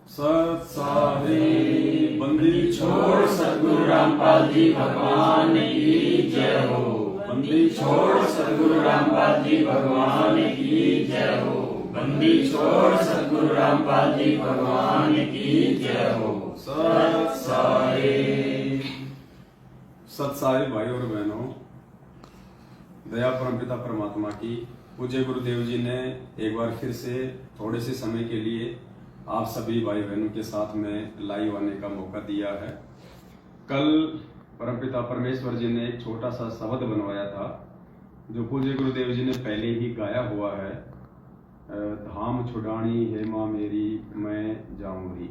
सत्सारी बंदी छोड़ सद्गुरु रामपाल जी भगवान की जय हो। बंदी छोड़ सद्गुरु रामपाल जी भगवान की जय हो। बंदी छोड़ सद्गुरु रामपाल जी भगवान की जय हो। सत्सारी सत्सारी भाई और बहनों, दया परमपिता परमात्मा की पूज्य गुरुदेव जी ने एक बार फिर से थोड़े से समय के लिए आप सभी भाई बहनों के साथ में लाइव आने का मौका दिया है। कल परमपिता परमेश्वर जी ने एक छोटा सा शब्द बनवाया था जो पूज्य गुरुदेव जी ने पहले ही गाया हुआ है, धाम छुड़ानी हेमा मेरी मैं जाऊंगी।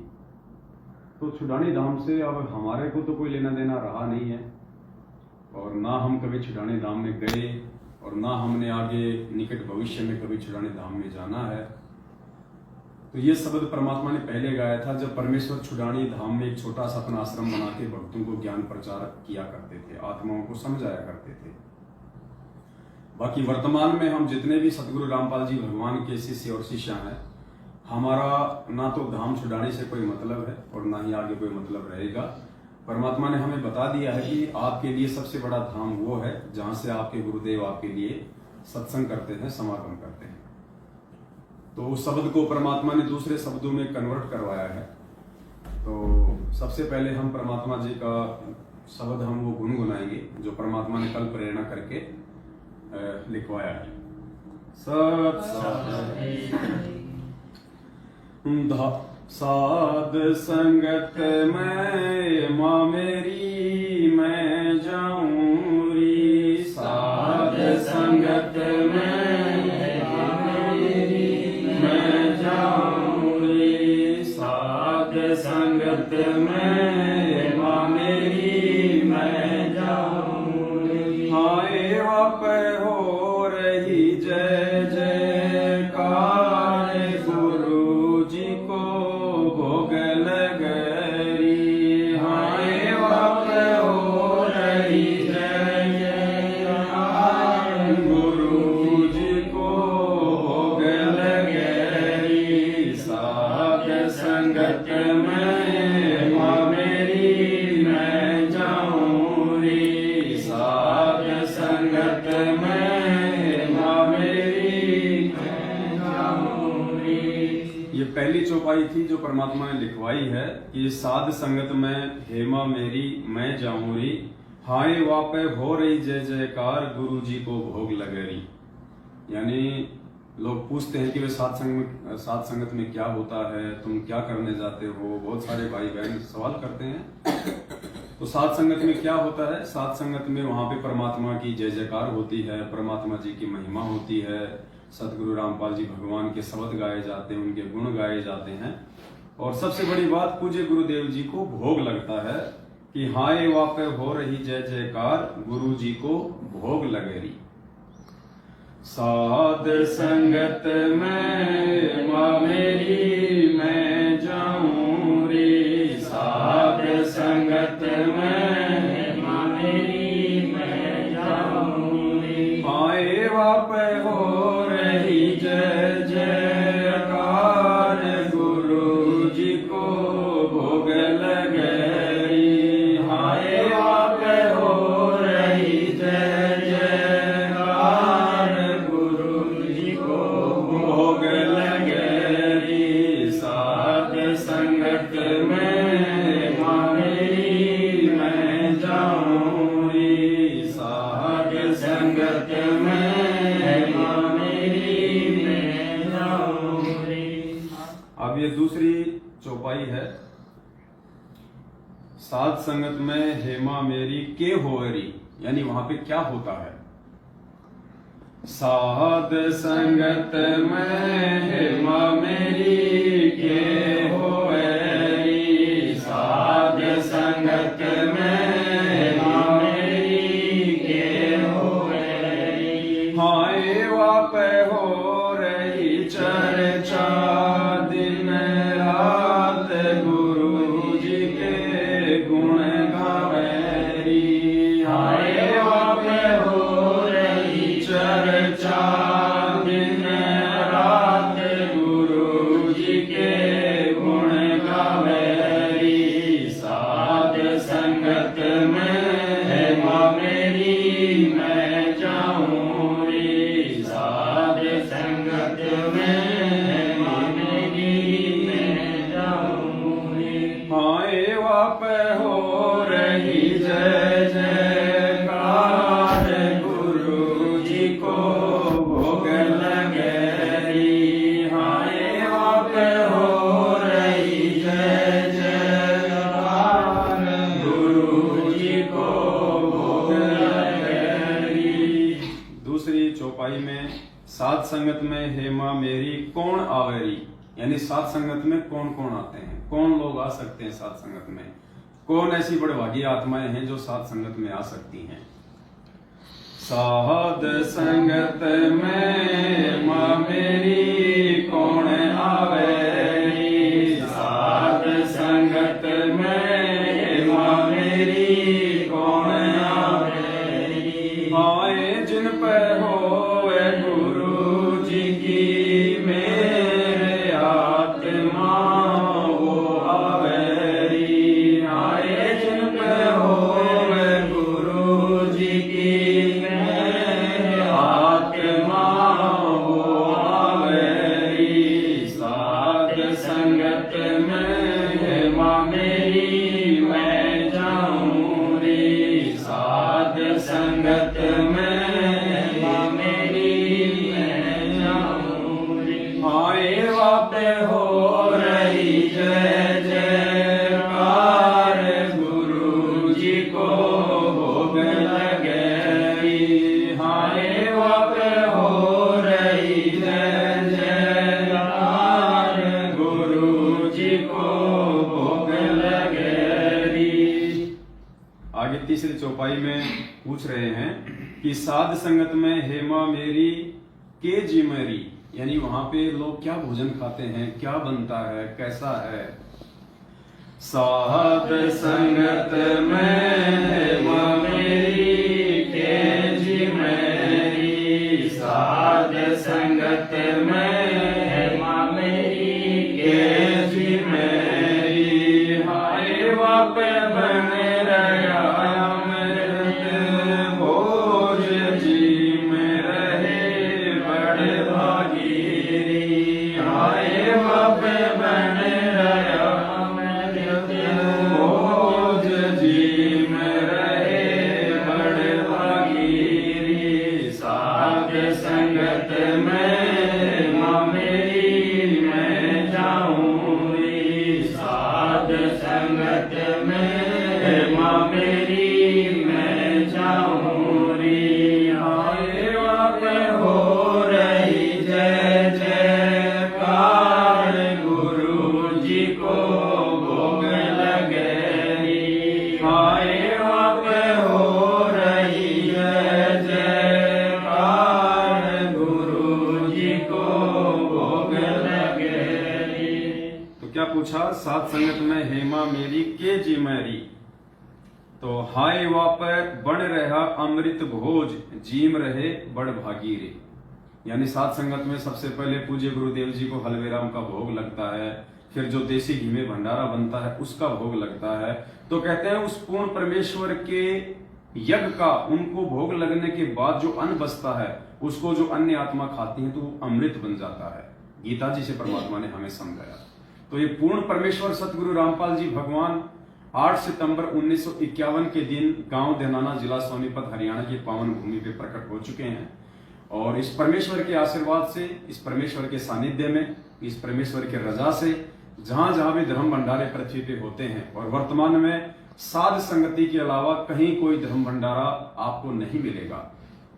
तो छुड़ानी धाम से अब हमारे को तो कोई लेना देना रहा नहीं है और ना हम कभी छुड़ानी धाम में गए और ना हमने आगे निकट भविष्य में कभी छुड़ानी धाम में जाना है। तो ये शब्द परमात्मा ने पहले गाया था जब परमेश्वर छुड़ानी धाम में एक छोटा सा अपना आश्रम बना के भक्तों को ज्ञान प्रचार किया करते थे, आत्माओं को समझाया करते थे। बाकी वर्तमान में हम जितने भी सतगुरु रामपाल जी भगवान के शिष्य और शिष्या हैं, हमारा ना तो धाम छुड़ाने से कोई मतलब है और ना ही आगे कोई मतलब रहेगा। परमात्मा ने हमें बता दिया है कि आपके लिए सबसे बड़ा धाम वो है जहां से आपके गुरुदेव आपके लिए सत्संग करते हैं, समागम करते हैं। तो उस शब्द को परमात्मा ने दूसरे शब्दों में कन्वर्ट करवाया है। तो सबसे पहले हम परमात्मा जी का शब्द हम वो गुनगुनाएंगे जो परमात्मा ने कल प्रेरणा करके लिखवाया है। साध संगत में माँ मेरी मैं जाऊं री। साध संगत में मैं जाऊं री। साध संगत में माँ मेरी मैं जाऊं री। हाय वाप हो रही जय जयकार गुरु जी को भोग लगरी। हाय वाप हो रही जय जयकार गुरु जी को भोग लगरी। साध संगत में माँ मेरी मैं जाऊं री। साध संगत में माँ मेरी मैं जाऊं री। ये पहली चौपाई थी जो परमात्मा ने लिखवाई है कि साध संगत में हेमा मेरी मैं जाऊं री। हाय वापे हो रही जय जयकार गुरु जी को भोग लगरी। यानी लोग पूछते हैं कि वे साध संगत में क्या होता है, तुम क्या करने जाते हो। बहुत सारे भाई बहन सवाल करते हैं। तो साध संगत में क्या होता है? साध संगत में वहां पे परमात्मा की जय जयकार होती है, परमात्मा जी की महिमा होती है, सतगुरु रामपाल जी भगवान के शब्द गाए जाते हैं, उनके गुण गाए जाते हैं और सबसे बड़ी बात पूज्य गुरुदेव जी को भोग लगता है कि हाय वापे हो रही जय जयकार गुरु जी को भोग लगेरी। साध संगत में माँ मेरी मैं जाऊं रे। साध संगत में माँ मेरी मैं जाऊं रे। हाय वाप हो रही जय जयकार गुरु जी को भोग लगरी। हाय वाप हो रही जय जयकार गुरु जी को भोग लगरी। साध संगत में माँ मेरी मैं जाऊं री। साध संगत में माँ मेरी मैं जाऊं री। अब ये दूसरी चौपाई है। साध संगत में हेमा मेरी के होरी, यानी वहां पे क्या होता है। साध संगत में हेमा मेरी के होरी। साध संगत में हेमा मेरी के होरी। हाय वाप हो रही चर्चा दिन रात गुरु जी के गुण गावेरी। हाय वाप हो रही चर्चा दिन रात गुरु जी के गुण सात संगत में हेमा मेरी कौन आवेरी, यानी सात संगत में कौन कौन आते हैं, कौन लोग आ सकते हैं सात संगत में, कौन ऐसी बड़भागी आत्माएं हैं जो सात संगत में आ सकती हैं। साध संगत में मां मेरी कौन आवेरी, साध संगत में मां मेरी कौन आवेरी। आए जिन पे होए गुरु जी की मेरे आत्मा वो आवेरी। आए जिन पे होए गुरु जी की संगत में मां मेरी मैं जाऊं रे। आए वापे हो रही जय जयकार, गुरु जी को भोग लगे। आए वापे हो रही जय जयकार, गुरु जी को भोग लगे। आगे तीसरी चौपाई में पूछ रहे हैं कि साध संगत में हेमा मेरी के जी मेरी, यानी वहां पे लोग क्या भोजन खाते हैं, क्या बनता है, कैसा है। साध संगत में हेमा मेरी के जी मेरी, साध संगत में हेमा मेरी के जी मेरी। हाय वापे बने रहा संगत में मां मेरी मैं जाऊं रे। साध संगत में मां मेरी मैं जाऊं रे। आए वापे हो रही जय जयकार, गुरु जी को भोग लगे। आए वापे हो रही जय जयकार, गुरु जी को भोग लगे। तो क्या पूछा, सात संगत में हेमा मेरी के जी मेरी, तो हाय वाप बड़ रहा अमृत भोज, जीम रहे बड़ भागी रे। यानी सात संगत में सबसे पहले पूज्य गुरुदेव जी को हलवे राम का भोग लगता है, फिर जो देसी घी में भंडारा बनता है उसका भोग लगता है। तो कहते हैं उस पूर्ण परमेश्वर के यज्ञ का उनको भोग लगने के बाद जो अन्न बचता है उसको जो अन्य आत्मा खाती है तो वो अमृत बन जाता है। गीता जी से परमात्मा ने हमें समझाया। तो ये पूर्ण परमेश्वर सतगुरु रामपाल जी भगवान 8 सितंबर 1951 के दिन गांव देनाना, जिला सोनीपत, हरियाणा की पावन भूमि पे प्रकट हो चुके हैं। और इस परमेश्वर के आशीर्वाद से, इस परमेश्वर के सानिध्य में, इस परमेश्वर के रजा से जहां जहां भी धर्म भंडारे पृथ्वी पे होते हैं, और वर्तमान में साध संगति के अलावा कहीं कोई धर्म भंडारा आपको नहीं मिलेगा।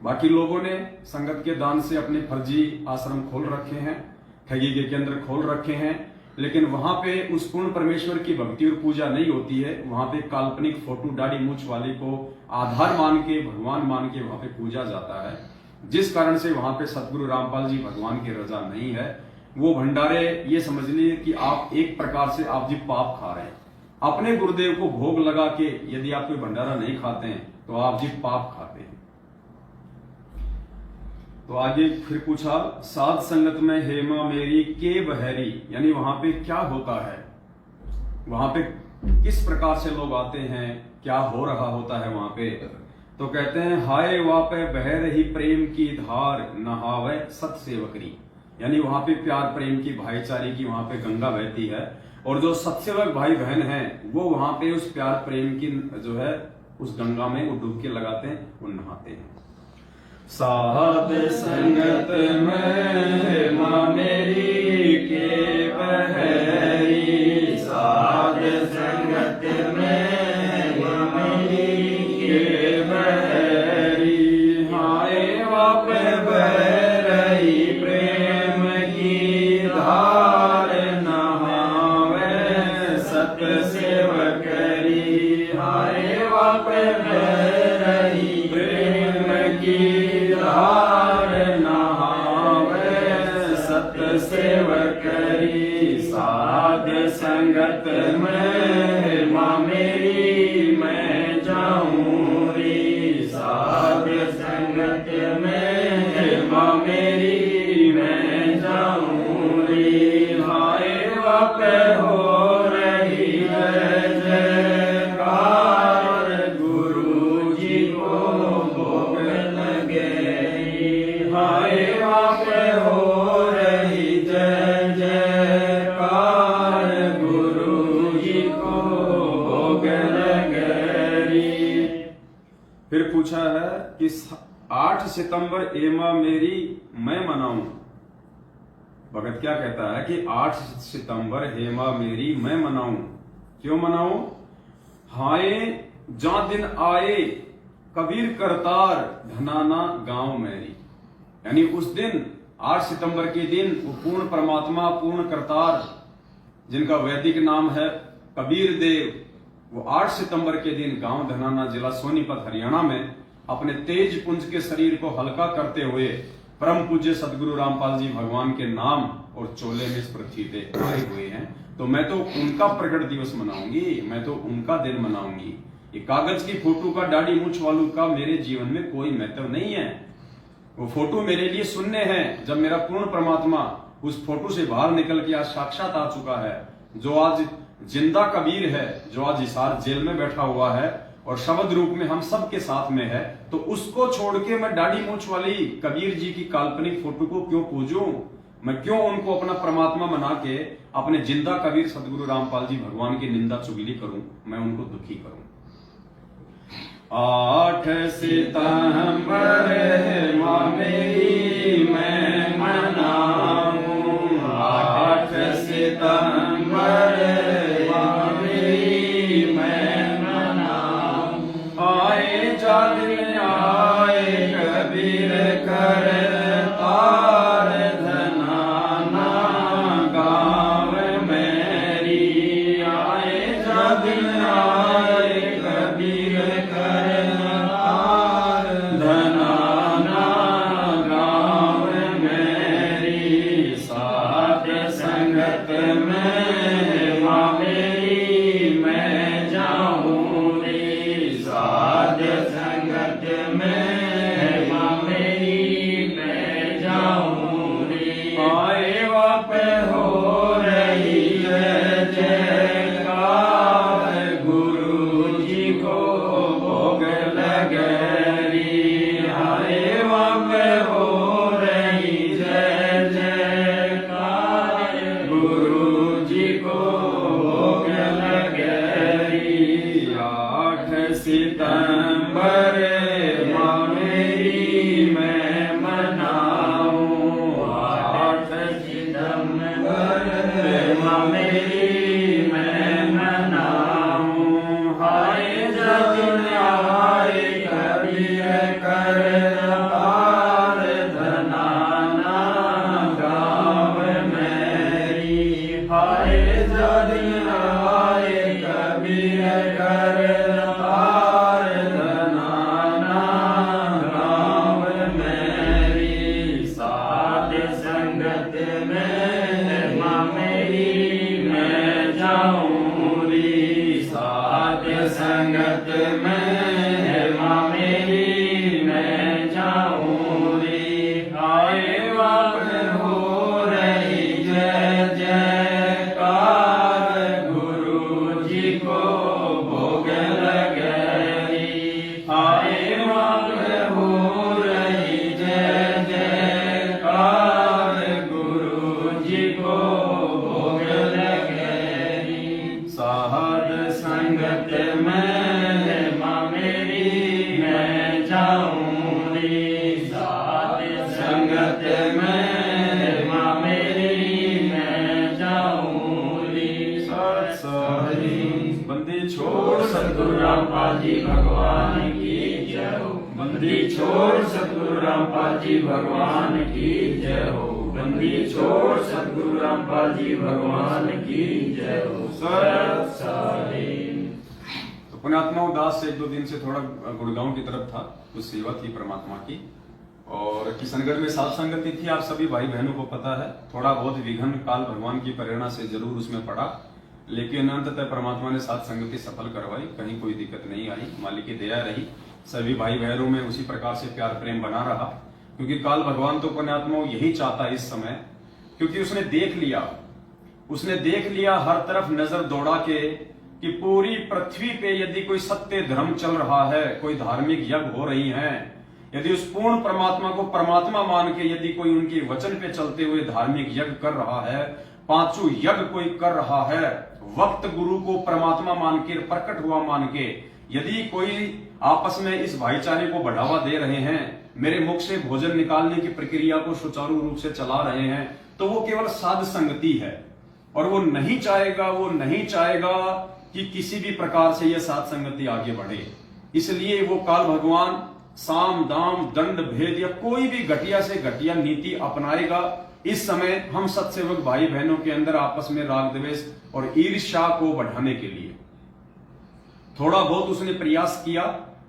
बाकी लोगों ने संगत के दान से अपने फर्जी आश्रम खोल रखे हैं, ठगी के केंद्र खोल रखे हैं, लेकिन वहां पे उस पूर्ण परमेश्वर की भक्ति और पूजा नहीं होती है। वहां पे काल्पनिक फोटो दाढ़ी मूछ वाले को आधार मान के, भगवान मान के वहां पे पूजा जाता है, जिस कारण से वहां पे सतगुरु रामपाल जी भगवान की रजा नहीं है। वो भंडारे ये समझ लीजिए कि आप एक प्रकार से आप जी पाप खा रहे हैं। अपने गुरुदेव को भोग लगा के यदि आप कोई भंडारा नहीं खाते हैं तो आप जी पाप खाते हैं। तो आगे फिर पूछा, साध संगत में हेमा मेरी के बहरी, यानी वहां पे क्या होता है, वहां पे किस प्रकार से लोग आते हैं, क्या हो रहा होता है वहां पे। तो कहते हैं हाय वापे बह रही प्रेम की धार, नहावे सत सेवकरी। यानी वहां पे प्यार प्रेम की, भाईचारे की वहां पे गंगा बहती है, और जो सत्सेवक भाई बहन हैं वो वहां पे उस प्यार प्रेम की जो है उस गंगा में वो डुबकी लगाते हैं, वो नहाते हैं। साध संगत में मां मेरी के बहरी, साध संगत में मां मेरी के बहरी। हाय वाप बह रही सत सेवक करी हाय वाप रही प्रेम की धार नहावे सत सेवक करी साध संगत में माँ मेरी मैं जाऊं री साध संगत में माँ मेरी मैं जाऊं री हाय वाप हो रही जय जयकार गुरु जी को भोग लगे हाय वाप हो रही जय जयकार गुरु जी को भोग लगे। फिर पूछा है कि 8 सितंबर एमा मेरी मैं मनाऊं। भगत क्या कहता है कि 8 सितंबर हेमा मेरी मैं मनाऊं। क्यों मनाऊं? हाय जा दिन आए कबीर करतार धनाना गांव मेरी। यानी उस दिन 8 सितंबर के दिन वो पूर्ण परमात्मा पूर्ण करतार जिनका वैदिक नाम है कबीर देव, वो 8 सितंबर के दिन गांव धनाना जिला सोनीपत हरियाणा में अपने तेज पुंज के शरीर को हल्का करते हुए परम पूज्य सदगुरु रामपाल जी भगवान के नाम और चोले में इस पृथ्वी पे आए हुए हैं। तो मैं तो उनका प्रकट दिवस मनाऊंगी, मैं तो उनका दिन मनाऊंगी। ये कागज की फोटो का दाढ़ी मूंछ वालों का मेरे जीवन में कोई महत्व नहीं है। वो फोटो मेरे लिए शून्य है जब मेरा पूर्ण परमात्मा उस फोटो से बाहर निकल के आज साक्षात आ चुका है, जो आज जिंदा कबीर है, जो आज हिसार जेल में बैठा हुआ है और शब्द रूप में हम सब के साथ में है। तो उसको छोड़ के मैं दाढ़ी मूंछ वाली कबीर जी की काल्पनिक फोटो को क्यों पूजूं? मैं क्यों उनको अपना परमात्मा बना के अपने जिंदा कबीर सदगुरु रामपाल जी भगवान की निंदा चुगली करूं, मैं उनको दुखी करूं। 8 सितंबर हेमा मेरी मैं मनाऊं 8 सितंबर हेमा मेरी मैं मनाऊं आए जा दिन आए कबीर कर तार धनाना गाँव मेरी आए जा दिन आए कबीर कर तार धनाना गाँव मेरी साथ संगत में माँ मेरी मैं जाऊं रे साथ संगत में माँ मेरी मैं जाऊं रे आए वाप हो रही जय जयकार गुरु जी को भोग लगे री आए वाप हो रही जय जयकार गुरु जी को भोग लगे री 8 सितंबर माँ मेरी मैं मनाऊं 8 सितंबर माँ मेरी मैं मनाऊं हाय जब आए कबीर कर तार धनाना गाँव मेरी हाय जब आए कबीर कर तार धनाना गाँव मेरी साध संगत में माँ मेरी मैं जाऊं री साध संगत में माँ मेरी मैं जाऊं री आए वाप हो रही जय जयकार गुरु जी को भोग लगे री आए वाप हो रही जय जयकार गुरु जी को भोग लगे री साध संगत में माँ मेरी मैं जाऊं री साध संगत में माँ मेरी मैं जाऊं री सत हरि बंदी छोड़ सतगुरु रामपाल जी भगवान की जय हो बंदी छोड़ सतगुरु रामपाल जी भगवान की जय हो बंदी छोड़ सद्गुरु रामपाल जी भगवान की जय हो। सत साई। तो पुण्यात्मा दास से 1-2 दिन से थोड़ा गुड़गांव की तरफ था, कुछ सेवा थी परमात्मा की, और किशनगढ़ में साथ संगति थी। आप सभी भाई बहनों को पता है, थोड़ा बहुत विघ्न काल भगवान की प्रेरणा से जरूर उसमें पड़ा, लेकिन अंततः परमात्मा ने साथ संगति सफल करवाई, कहीं कोई दिक्कत नहीं आई, मालिक की दया रही। सभी भाई बहनों में उसी प्रकार से प्यार प्रेम बना रहा, क्योंकि काल भगवान तो पुण्यात्मा यही चाहता है इस समय, क्योंकि उसने देख लिया हर तरफ नजर दौड़ा के कि पूरी पृथ्वी पे यदि कोई सत्य धर्म चल रहा है, कोई धार्मिक यज्ञ हो रही हैं, यदि उस पूर्ण परमात्मा को परमात्मा मान के यदि कोई उनके वचन पे चलते हुए धार्मिक यज्ञ कर रहा है, 5 यज्ञ कोई कर रहा है, वक्त गुरु को परमात्मा मान के, प्रकट हुआ मान के, यदि कोई आपस में इस भाईचारे को बढ़ावा दे रहे हैं, मेरे मुख से भोजन निकालने की प्रक्रिया को सुचारू रूप से चला रहे हैं, तो वो केवल साध संगति है, और वो नहीं चाहेगा कि किसी भी प्रकार से यह साध संगति आगे बढ़े। इसलिए वो काल भगवान साम दाम दंड भेद या कोई भी घटिया से घटिया नीति अपनाएगा। इस समय हम सत्सेवक भाई बहनों के अंदर आपस में राग द्वेष और ईर्ष्या को बढ़ाने के लिए थोड़ा बहुत उसने प्रयास किया,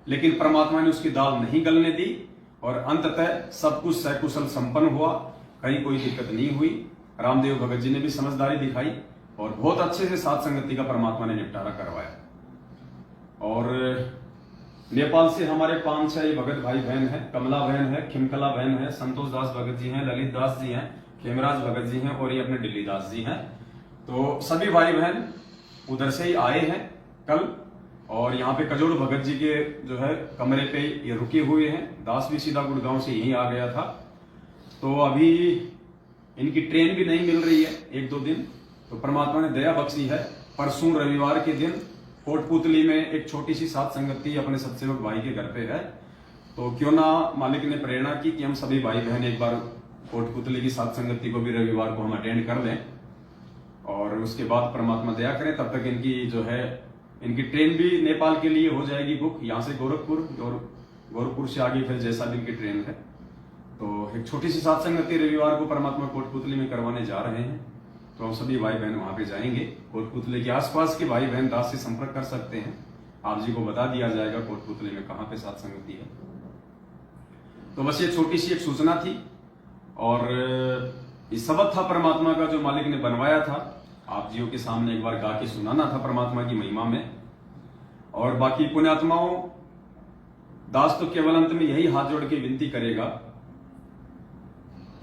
लेकिन परमात्मा ने उसकी दाल नहीं गलने दी, और अंततः सब कुछ सकुशल संपन्न हुआ, कहीं कोई दिक्कत नहीं हुई। रामदेव भगत जी ने भी समझदारी दिखाई और बहुत अच्छे से साथ संगति का परमात्मा ने निपटारा करवाया। और नेपाल से हमारे 5-6 भगत भाई बहन हैं, कमला बहन है, खिमकला बहन है, संतोष दास भगत जी हैं, ललित दास जी हैं, खेमराज भगत जी हैं, और ये अपने दिल्ली दास जी हैं। तो सभी भाई बहन उधर से ही आए हैं कल, और यहाँ पे कजोड़ भगत जी के जो है कमरे पे ये रुके हुए हैं। दास भी सीधा गुड़गांव से यहीं आ गया था, तो अभी इनकी ट्रेन भी नहीं मिल रही है 1-2 दिन, तो परमात्मा ने दया बख्शी है। परसों रविवार के दिन कोटपुतली में एक छोटी सी साथ संगति अपने सत्सेवक भाई के घर पे है, तो क्यों ना मालिक ने प्रेरणा की कि हम सभी भाई बहन एक बार कोटपुतली की साथ संगति को भी रविवार को हम अटेंड कर लें, और उसके बाद परमात्मा दया करें तब तक इनकी जो है इनकी ट्रेन भी नेपाल के लिए हो जाएगी बुक, यहाँ से गोरखपुर, और गोरखपुर से आगे फिर जैसलमेर की ट्रेन है। तो एक छोटी सी साथ संगति रविवार को परमात्मा कोटपुतली में करवाने जा रहे हैं, तो हम सभी भाई बहन वहां पे जाएंगे। कोटपुतली के आसपास के भाई बहन दास से संपर्क कर सकते हैं, आप जी को बता दिया जाएगा कोटपुतली में कहां पे साथ संगति है। तो बस ये छोटी सी एक सूचना थी, और ये सबक था परमात्मा का जो मालिक ने बनवाया था, आप जियों के सामने एक बार गा के सुनाना था परमात्मा की महिमा में। और बाकी पुण्यात्माओं, दास तो केवल अंत में यही हाथ जोड़ के विनती करेगा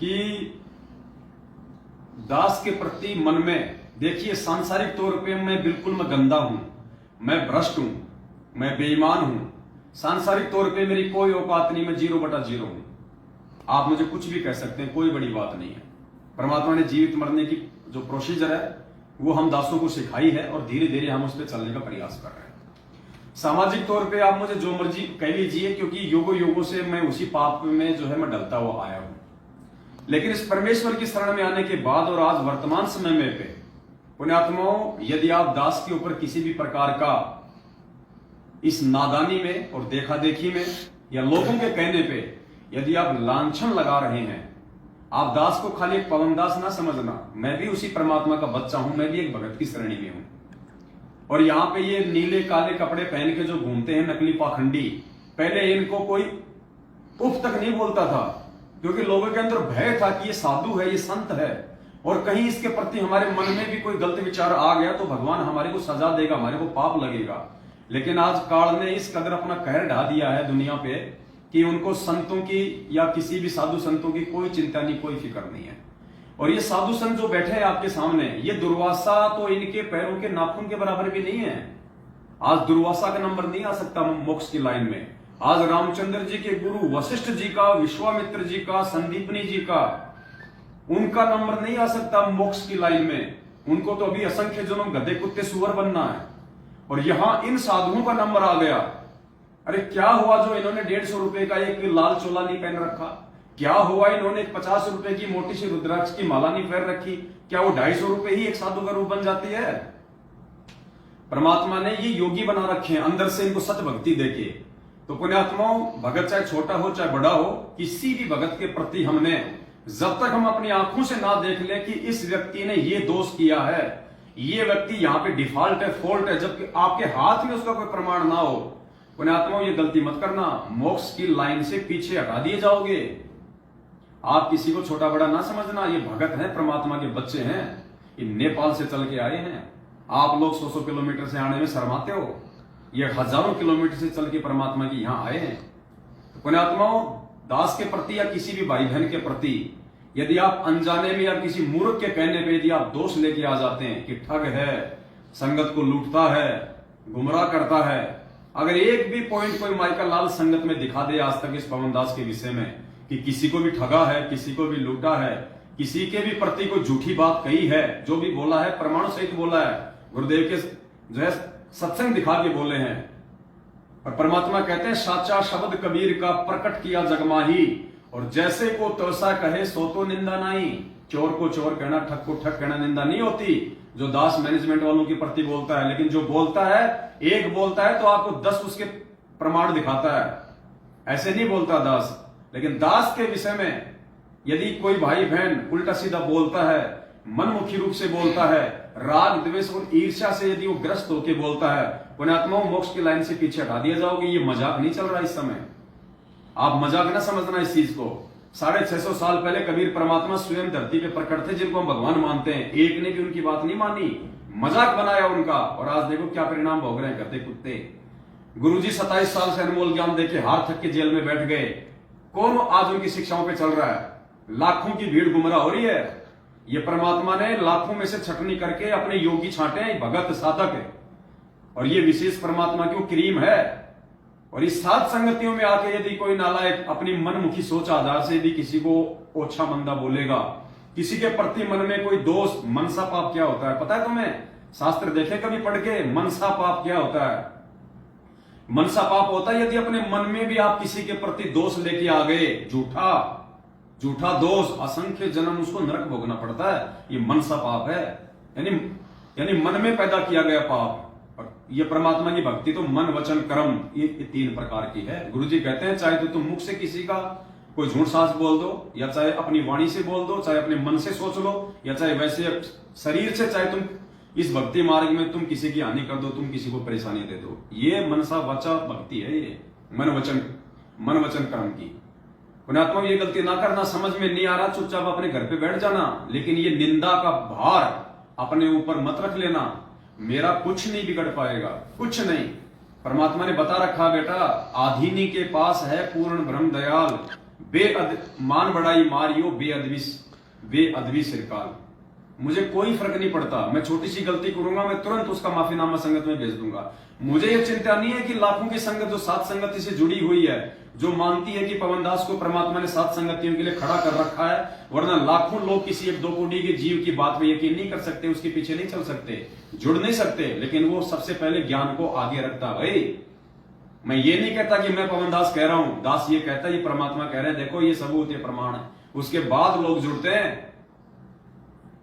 कि दास के प्रति मन में देखिए, सांसारिक तौर पे मैं बिल्कुल मैं गंदा हूं, मैं भ्रष्ट हूं, मैं बेईमान हूं, सांसारिक तौर पे मेरी कोई औकात नहीं, मैं 0/0 हूं। आप मुझे कुछ भी कह सकते हैं, कोई बड़ी बात नहीं है। परमात्मा ने जीवित मरने की जो प्रोसीजर है वो हम दासों को सिखाई है, और धीरे धीरे हम उस पर चलने का प्रयास कर रहे हैं। सामाजिक तौर पे आप मुझे जो मर्जी कह लीजिए, क्योंकि योगों से मैं उसी पाप में जो है मैं डलता हुआ आया हूं। लेकिन इस परमेश्वर की शरण में आने के बाद और आज वर्तमान समय में पे पुण्यात्माओं, यदि आप दास के ऊपर किसी भी प्रकार का इस नादानी में और देखा देखी में या लोगों के कहने पे यदि आप लांछन लगा रहे हैं, आप दास को खाली एक पवन दास ना समझना, मैं भी उसी परमात्मा का बच्चा हूं, मैं भी एक भगत की श्रेणी में हूं। और यहाँ पे ये नीले काले कपड़े पहन के जो घूमते हैं नकली पाखंडी, पहले इनको कोई उफ तक नहीं बोलता था, क्योंकि लोगों के अंदर भय था कि ये साधु है, ये संत है, और कहीं इसके प्रति हमारे मन में भी कोई गलत विचार आ गया तो भगवान हमारे को सजा देगा, हमारे को पाप लगेगा। लेकिन आज काल ने इस कदर अपना कहर ढा दिया है दुनिया पे कि उनको संतों की या किसी भी साधु संतों की कोई चिंता नहीं, कोई फिक्र नहीं है। और ये साधु संत जो बैठे हैं आपके सामने, ये दुर्वासा तो इनके पैरों के नाखून के बराबर भी नहीं है। आज दुर्वासा का नंबर नहीं आ सकता मोक्ष की लाइन में। आज रामचंद्र जी के गुरु वशिष्ठ जी का, विश्वामित्र जी का, संदीपनी जी का, उनका नंबर नहीं आ सकता मोक्ष की लाइन में। उनको तो अभी असंख्य जन्म गधे कुत्ते सुअर बनना है, और यहां इन साधुओं का नंबर आ गया। अरे क्या हुआ जो इन्होंने 150 रुपए का एक लाल चोला नहीं पहन रखा? क्या हुआ इन्होंने 50 रुपए की मोटी सी रुद्राक्ष की माला नहीं पहन रखी? क्या वो 250 रुपए ही एक साधु का रूप बन जाती है? परमात्मा ने ये योगी बना रखे हैं अंदर से इनको सत भक्ति देके। तो पुण्यात्माओं, भगत चाहे छोटा हो चाहे बड़ा हो, किसी भी भगत के प्रति हमने जब तक हम अपनी आंखों से ना देख लें कि इस व्यक्ति ने ये दोष किया है, ये व्यक्ति यहां पे डिफॉल्ट है, फॉल्ट है, जबकि आपके हाथ में उसका कोई प्रमाण ना हो, पुण्यात्माओं ये गलती मत करना, मोक्ष की लाइन से पीछे हटा दिए जाओगे। आप किसी को छोटा बड़ा ना समझना, ये भगत हैं, परमात्मा के बच्चे हैं, ये नेपाल से चल के आए हैं। आप लोग 100 किलोमीटर से आने में शर्माते हो, ये हजारों किलोमीटर से चल के परमात्मा की यहां आए हैं। पुण्यात्माओं, दास के प्रति या किसी भी भाई बहन के प्रति यदि आप अनजाने में या किसी मूर्ख के कहने पे यदि आप दोष लेके आ जाते हैं कि ठग है, संगत को लूटता है, गुमराह करता है, अगर एक भी पॉइंट कोई माइकल लाल संगत में दिखा दे आज तक इस पवन दास के विषय में कि किसी को भी ठगा है, किसी को भी लूटा है, किसी के भी प्रति कोई झूठी बात कही है, जो भी बोला है प्रमाण सहित बोला है, गुरुदेव के जो है सत्संग दिखा के बोले हैं। और परमात्मा कहते हैं साचा शब्द कबीर का प्रकट किया जगमाही, और जैसे को तैसा कहे सो तो निंदा नहीं। चोर को चोर कहना, ठग को ठग कहना निंदा नहीं होती, जो दास मैनेजमेंट वालों के प्रति बोलता है। लेकिन जो बोलता है, एक बोलता है तो आपको 10 उसके प्रमाण दिखाता है, ऐसे नहीं बोलता दास। लेकिन दास के विषय में यदि कोई भाई बहन उल्टा सीधा बोलता है, मनमुखी रूप से बोलता है, राग द्वेष और ईर्ष्या से यदि वो ग्रस्त होकर बोलता है, पुण्यात्माओं मोक्ष की लाइन से पीछे हटा दिया जाओगे। ये मजाक नहीं चल रहा इस समय, आप मजाक ना समझना इस चीज को। 650 साल पहले कबीर परमात्मा स्वयं धरती पे प्रकट थे, जिनको हम भगवान मानते हैं, एक ने भी उनकी बात नहीं मानी, मजाक बनाया उनका, और आज देखो क्या परिणाम भोग रहे हैं गधे कुत्ते। गुरुजी 27 साल से अनमोल ज्ञान देके हार थक के जेल में बैठ गए, कौन आज उनकी शिक्षाओं पे चल रहा है? लाखों की भीड़ गुमराह हो रही है। ये परमात्मा ने लाखों में से छटनी करके अपने योगी छांटे हैं, भगत साधक है, और ये विशेष परमात्मा की क्रीम है। और इस सात संगतियों में आके यदि कोई नालायक अपनी मनमुखी सोच आधार से यदि किसी को ओछा मंदा बोलेगा, किसी के प्रति मन में कोई दोष, मनसा पाप क्या होता है पता है तुम्हें? शास्त्र देखे कभी पढ़ के, मनसा पाप क्या होता है? मनसा पाप होता है यदि अपने मन में भी आप किसी के प्रति दोष लेके आ गए, झूठा दोष, असंख्य जन्म उसको नरक भोगना पड़ता है, ये मनसा पाप है। यानी मन में पैदा किया गया पाप। और ये परमात्मा की भक्ति तो मन वचन कर्म, ये 3 प्रकार की है। गुरुजी कहते हैं चाहे तो तुम मुख से किसी का कोई झूठ सास बोल दो, या चाहे अपनी वाणी से बोल दो, चाहे अपने मन से सोच लो, या चाहे वैसे शरीर से, चाहे तुम इस भक्ति मार्ग में तुम किसी की हानि कर दो, तुम किसी को परेशानी दे दो, ये मनसा वचा भक्ति है, ये मन वचन कर्म की। पुण्यात्मा ये गलती ना करना, समझ में नहीं आ रहा चुपचाप अपने घर पे बैठ जाना, लेकिन ये निंदा का भार अपने ऊपर मत रख लेना। मेरा कुछ नहीं बिगड़ पाएगा, कुछ नहीं। परमात्मा ने बता रखा बेटा, आधीनी के पास है पूर्ण ब्रह्म दयाल, मान बढ़ाई मारियो बेअदबी सिरकाल। मुझे कोई फर्क नहीं पड़ता, मैं छोटी सी गलती करूंगा मैं तुरंत उसका माफीनामा संगत में भेज दूंगा। मुझे ये चिंता नहीं है कि लाखों की संगत जो सात संगति से जुड़ी हुई है, जो मानती है कि पवनदास को परमात्मा ने सात संगतियों के लिए खड़ा कर रखा है, वरना लाखों लोग किसी 1-2 कोटि के जीव की बात पे यकीन नहीं कर सकते, उसके पीछे नहीं चल सकते, जुड़ नहीं सकते। लेकिन वो सबसे पहले ज्ञान को आगे रखता। भाई मैं ये नहीं कहता कि मैं पवनदास कह रहा हूं, दास ये कहता है, ये परमात्मा कह रहे हैं, देखो ये सबूत, ये प्रमाण है। उसके बाद लोग जुड़ते हैं।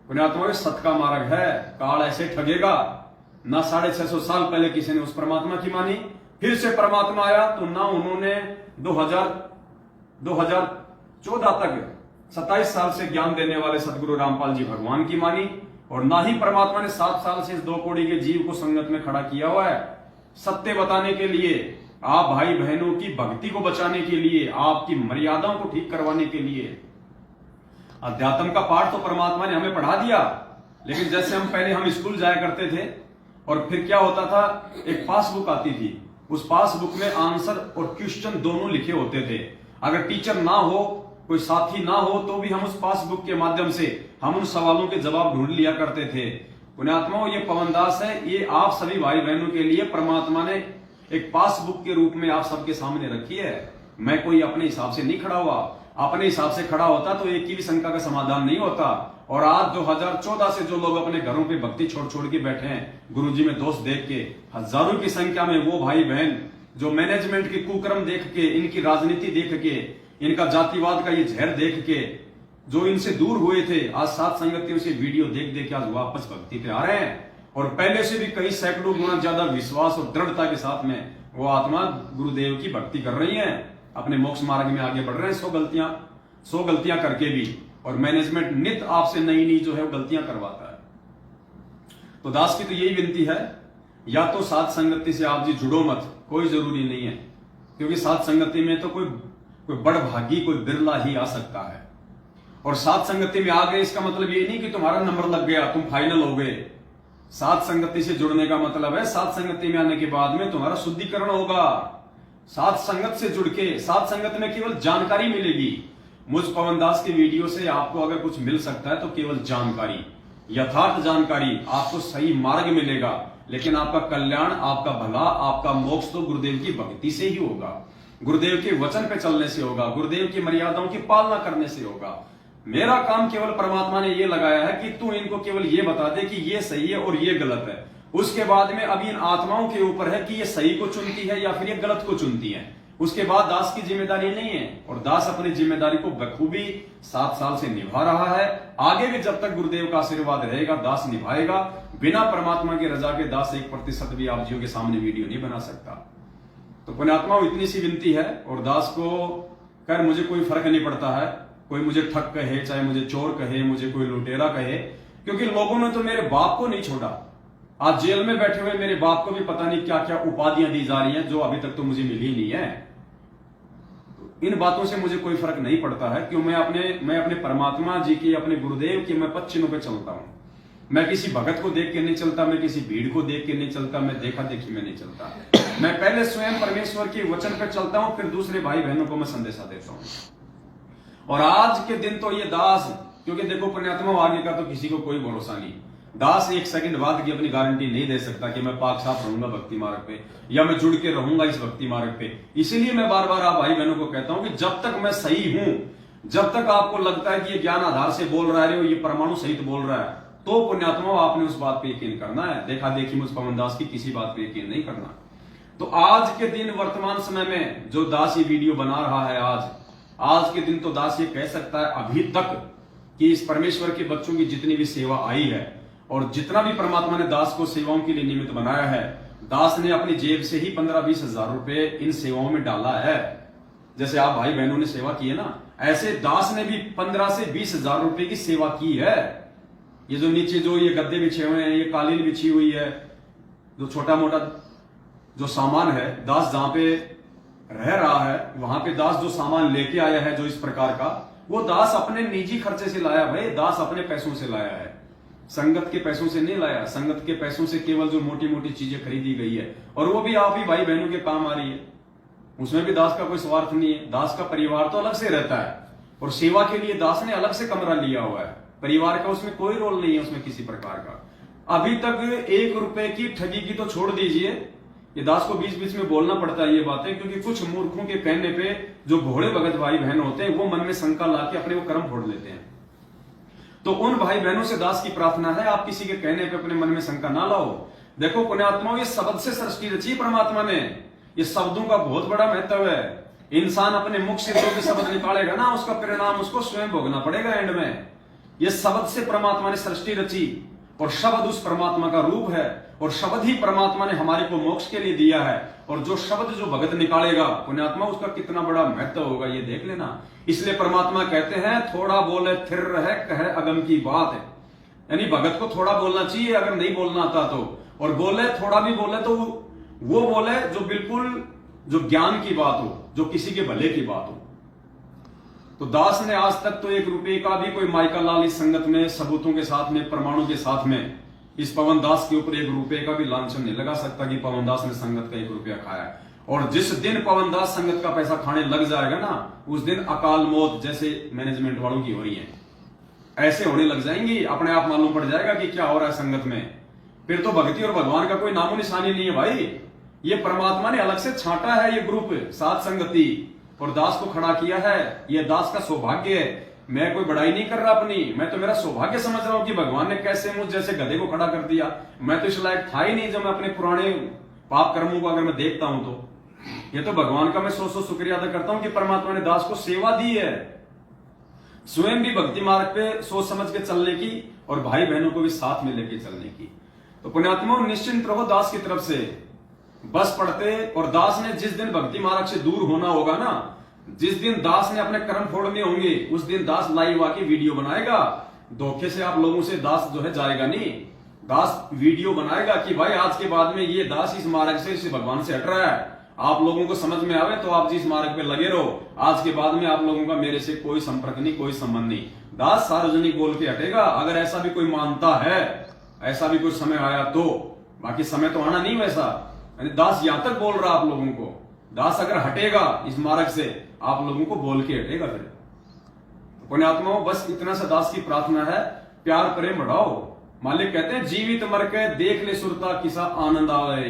पुण्यात्मा सत का मार्ग है, काल ऐसे ठगेगा ना। 650 साल पहले किसी ने उस परमात्मा की मानी, फिर से परमात्मा आया तो ना उन्होंने 2014 तक 27 साल से ज्ञान देने वाले सदगुरु रामपाल जी भगवान की मानी, और ना ही परमात्मा ने 7 साल से इस 2 कोटि के जीव को संगत में खड़ा किया हुआ है सत्य बताने के लिए, आप भाई बहनों की भक्ति को बचाने के लिए, आपकी मर्यादाओं को ठीक करवाने के लिए। अध्यात्म का पाठ तो परमात्मा ने हमें पढ़ा दिया, लेकिन जैसे हम स्कूल जाया करते थे, और फिर क्या होता था, एक पासबुक आती थी, उस पासबुक में आंसर और क्वेश्चन दोनों लिखे होते थे। अगर टीचर ना हो, कोई साथी ना हो, तो भी हम उस पासबुक के माध्यम से हम उन सवालों के जवाब ढूंढ लिया करते थे। पुण्यात्माओं ये पवनदास है, ये आप सभी भाई बहनों के लिए परमात्मा ने एक पासबुक के रूप में आप सबके सामने रखी है। मैं कोई अपने हिसाब से नहीं खड़ा हुआ, अपने हिसाब से खड़ा होता तो एक की भी शंका का समाधान नहीं होता। और आज 2014 से जो लोग अपने घरों पे भक्ति छोड़ के बैठे हैं, गुरुजी में दोष देख के, हजारों की संख्या में वो भाई बहन जो मैनेजमेंट के कुकर्म देख के, इनकी राजनीति देख के, इनका जातिवाद का ये जहर देख के, जो इनसे दूर हुए थे, आज सात संगतियों से वीडियो देख के आज वापस भक्ति पे आ रहे हैं, और पहले से भी कई सैकड़ों गुना ज्यादा विश्वास और दृढ़ता के साथ में वो आत्मा गुरुदेव की भक्ति कर रही है, अपने मोक्ष मार्ग में आगे बढ़ रहे हैं 100 गलतियां करके भी। और मैनेजमेंट नित आपसे नई नई जो है वो गलतियां करवाता है। तो दास की तो यही विनती है, या तो साथ संगति से आप जी जुड़ो मत, कोई जरूरी नहीं है, क्योंकि साथ संगति में तो कोई बड़ भागी, कोई बिरला ही आ सकता है। और साथ संगति में आ गए इसका मतलब ये नहीं कि तुम्हारा नंबर लग गया, तुम फाइनल हो गए। साथ संगति से जुड़ने का मतलब है साथ संगति में आने के बाद में तुम्हारा शुद्धिकरण होगा। साथ संगत से जुड़ के, साथ संगत में केवल जानकारी मिलेगी। मुझ पवन दास के वीडियो से आपको अगर कुछ मिल सकता है तो केवल जानकारी, यथार्थ जानकारी, आपको सही मार्ग मिलेगा। लेकिन आपका कल्याण, आपका भला, आपका मोक्ष तो गुरुदेव की भक्ति से ही होगा, गुरुदेव के वचन पे चलने से होगा, गुरुदेव की मर्यादाओं की पालना करने से होगा। मेरा काम केवल परमात्मा ने ये लगाया है कि तू इनको केवल ये बता दे कि ये सही है और ये गलत है। उसके बाद में अभी इन आत्माओं के ऊपर है कि ये सही को चुनती है या फिर ये गलत को चुनती है। उसके बाद दास की जिम्मेदारी नहीं है, और दास अपनी जिम्मेदारी को बखूबी 7 साल से निभा रहा है। आगे भी जब तक गुरुदेव का आशीर्वाद रहेगा दास निभाएगा। बिना परमात्मा की रजा के दास 1% भी आप जियों के सामने वीडियो नहीं बना सकता। तो पुण्यात्माओं, इतनी सी विनती है। और दास को कर मुझे कोई फर्क नहीं पड़ता है, कोई मुझे ठग कहे, चाहे मुझे चोर कहे, मुझे कोई लुटेरा कहे, क्योंकि लोगों ने तो मेरे बाप को नहीं छोड़ा। आज जेल में बैठे हुए मेरे बाप को भी पता नहीं क्या क्या उपाधियां दी जा रही हैं जो अभी तक तो मुझे मिली नहीं है। तो इन बातों से मुझे कोई फर्क नहीं पड़ता है, क्यों मैं अपने परमात्मा जी की, अपने गुरुदेव की मैं पद चिन्हों पे चलता हूं। मैं किसी भगत को देख के नहीं चलता, मैं किसी भीड़ को देख के नहीं चलता, मैं देखा देखी में नहीं चलता। मैं पहले स्वयं परमेश्वर के वचन पे चलता हूं, फिर दूसरे भाई बहनों को मैं संदेशा देता हूं। और आज के दिन तो ये दास, क्योंकि देखो पुण्यात्मा, आगे का तो किसी को कोई भरोसा नहीं। दास 1 सेकंड बाद की अपनी गारंटी नहीं दे सकता कि मैं पाक साफ रहूंगा भक्ति मार्ग पे, या मैं जुड़ के रहूंगा इस भक्ति मार्ग पे। इसीलिए मैं बार बार आप भाई बहनों को कहता हूं कि जब तक मैं सही हूं, जब तक आपको लगता है कि ये ज्ञान आधार से बोल रहा है, ये परमाणु सहित बोल रहा है, तो पुण्यात्मा आपने उस बात पे यकीन करना है। देखा देखी मुझ पवन दास की किसी बात पे यकीन नहीं करना। तो आज के दिन, वर्तमान समय में जो दास ये वीडियो बना रहा है, आज के दिन तो दास ये कह सकता है अभी तक कि इस परमेश्वर के बच्चों की जितनी भी सेवा आई है और जितना भी परमात्मा ने दास को सेवाओं के लिए निमित्त बनाया है, दास ने अपनी जेब से ही 15-20 हजार रुपए इन सेवाओं में डाला है। जैसे आप भाई बहनों ने सेवा की है ना, ऐसे दास ने भी 15 से 20 हजार रुपए की सेवा की है। ये जो नीचे जो ये गद्दे बिछे हुए हैं, ये कालीन बिछी हुई है, जो छोटा मोटा जो सामान है, दास जहां पे रह रहा है वहां पे दास जो सामान लेके आया है जो इस प्रकार का, वो दास अपने निजी खर्चे से लाया। भाई दास अपने पैसों से लाया है, संगत के पैसों से नहीं लाया। संगत के पैसों से केवल जो मोटी मोटी चीजें खरीदी गई है, और वो भी आप ही भाई बहनों के काम आ रही है। उसमें भी दास का कोई स्वार्थ नहीं है। दास का परिवार तो अलग से रहता है, और सेवा के लिए दास ने अलग से कमरा लिया हुआ है। परिवार का उसमें कोई रोल नहीं है, उसमें किसी प्रकार का। अभी तक 1 रुपए की ठगी की तो छोड़ दीजिए, ये दास को बीच बीच में बोलना पड़ता है ये बातें, क्योंकि कुछ मूर्खों के कहने पे जो भोले भगत भाई बहन होते हैं वो मन में शंका लाके अपने वो कर्म फोड़ लेते हैं। तो उन भाई बहनों से दास की प्रार्थना है, आप किसी के कहने पे अपने मन में शंका ना लाओ। देखो पुण्यात्माओं, ये शब्द से सृष्टि रची परमात्मा ने। ये शब्दों का बहुत बड़ा महत्व है। इंसान अपने मुख से जो भी शब्द निकालेगा ना, उसका परिणाम उसको स्वयं भोगना पड़ेगा एंड में। ये शब्द से परमात्मा ने सृष्टि रची, और शब्द उस परमात्मा का रूप है, और शब्द ही परमात्मा ने हमारे को मोक्ष के लिए दिया है। और जो शब्द जो भगत निकालेगा पुण्यात्मा, उसका कितना बड़ा महत्व होगा ये देख लेना। इसलिए परमात्मा कहते हैं, थोड़ा बोले थिर रहे कहे अगम की बात है। यानी भगत को थोड़ा बोलना चाहिए अगर नहीं बोलना आता तो, और बोले थोड़ा भी बोले तो वो बोले जो बिल्कुल जो ज्ञान की बात हो, जो किसी के भले की बात हो। तो दास ने आज तक तो 1 रुपए का भी कोई माइका लाल इस संगत में सबूतों के साथ में, प्रमाणों के साथ में, इस पवन दास के ऊपर 1 रुपए का भी लांछन नहीं लगा सकता कि पवन दास ने संगत का 1 रुपया खाया। और जिस दिन पवन दास संगत का पैसा खाने लग जाएगा ना, उस दिन अकाल मौत जैसे मैनेजमेंट वालों की हो रही है, ऐसे होने लग जाएंगी। अपने आप मालूम पड़ जाएगा कि क्या हो रहा है संगत में। फिर तो भक्ति और भगवान का कोई नामो निशानी नहीं है भाई। ये परमात्मा ने अलग से छांटा है ये ग्रुप सात संगति, और दास को खड़ा किया है। ये दास का सौभाग्य है। मैं कोई बड़ाई नहीं कर रहा अपनी, मैं तो मेरा सौभाग्य समझ रहा हूं कि भगवान ने कैसे मुझ जैसे गधे को खड़ा कर दिया। मैं तो इस लायक था ही नहीं। जब मैं अपने पुराने पाप कर्मों को अगर मैं देखता हूं तो ये तो भगवान का मैं सौ शुक्रिया अदा करता हूं कि परमात्मा ने दास को सेवा दी है, स्वयं भी भक्ति मार्ग पे सोच समझ के चलने की, और भाई बहनों को भी साथ में लेके चलने की। तो पुण्यात्मा निश्चिंत रहो दास की तरफ से, बस पढ़ते। और दास ने जिस दिन भक्ति मार्ग से दूर होना होगा ना, जिस दिन दास ने अपने कर्म फोड़ने होंगे उस दिन दास लाइव आके वीडियो बनाएगा। धोखे से आप लोगों से दास जो है जाएगा नहीं। दास वीडियो बनाएगा कि भाई आज के बाद में ये दास इस मार्ग से इस भगवान से हट रहा है, आप लोगों को समझ में आवे तो आप जिस मार्ग पे लगे रहो, आज के बाद में आप लोगों का मेरे से कोई संपर्क नहीं, कोई संबंध नहीं। दास सार्वजनिक बोल के हटेगा अगर ऐसा भी कोई मानता है, ऐसा भी कोई समय आया तो। बाकी समय तो आना नहीं वैसा। दास यहां तक बोल रहा आप लोगों को, दास अगर हटेगा इस मार्ग से आप लोगों को बोल के हटेगा। फिर पुण्यात्माओं बस इतना सा दास की प्रार्थना है, प्यार प्रेम बढ़ाओ। मालिक कहते हैं जीवित मर के देख ले सुरता किसा आनंद आवे।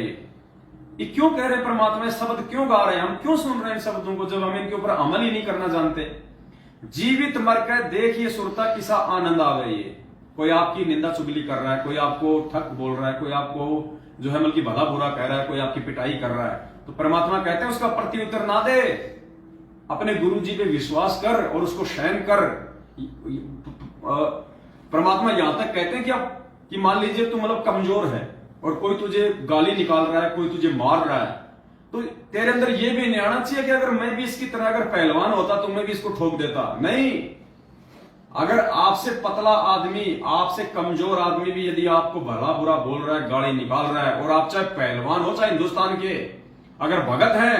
ये क्यों कह रहे परमात्मा, शब्द क्यों गा रहे हैं, हम क्यों सुन रहे हैं इन शब्दों को जब हम इनके ऊपर अमल ही नहीं करना जानते। जीवित मर के देखिए सुरता किसा आनंद आवे। ये कोई आपकी निंदा चुगली कर रहा है, कोई आपको ठक बोल रहा है, कोई आपको जो है बल्कि भला बुरा कह रहा है, कोई आपकी पिटाई कर रहा है, तो परमात्मा कहते हैं उसका प्रत्युत्तर ना दे, अपने गुरु जी पे विश्वास कर और उसको शयन कर। परमात्मा यहां तक कहते हैं कि मान लीजिए तू कमजोर है और कोई तुझे गाली निकाल रहा है, कोई तुझे मार रहा है, तो तेरे अंदर ये भी नहीं आना चाहिए कि अगर मैं भी इसकी तरह अगर पहलवान होता तो मैं भी इसको ठोक देता। नहीं, अगर आपसे पतला आदमी, आपसे कमजोर आदमी भी यदि आपको भला बुरा बोल रहा है, गाली निकाल रहा है, और आप चाहे पहलवान हो चाहे हिंदुस्तान के अगर भगत हैं,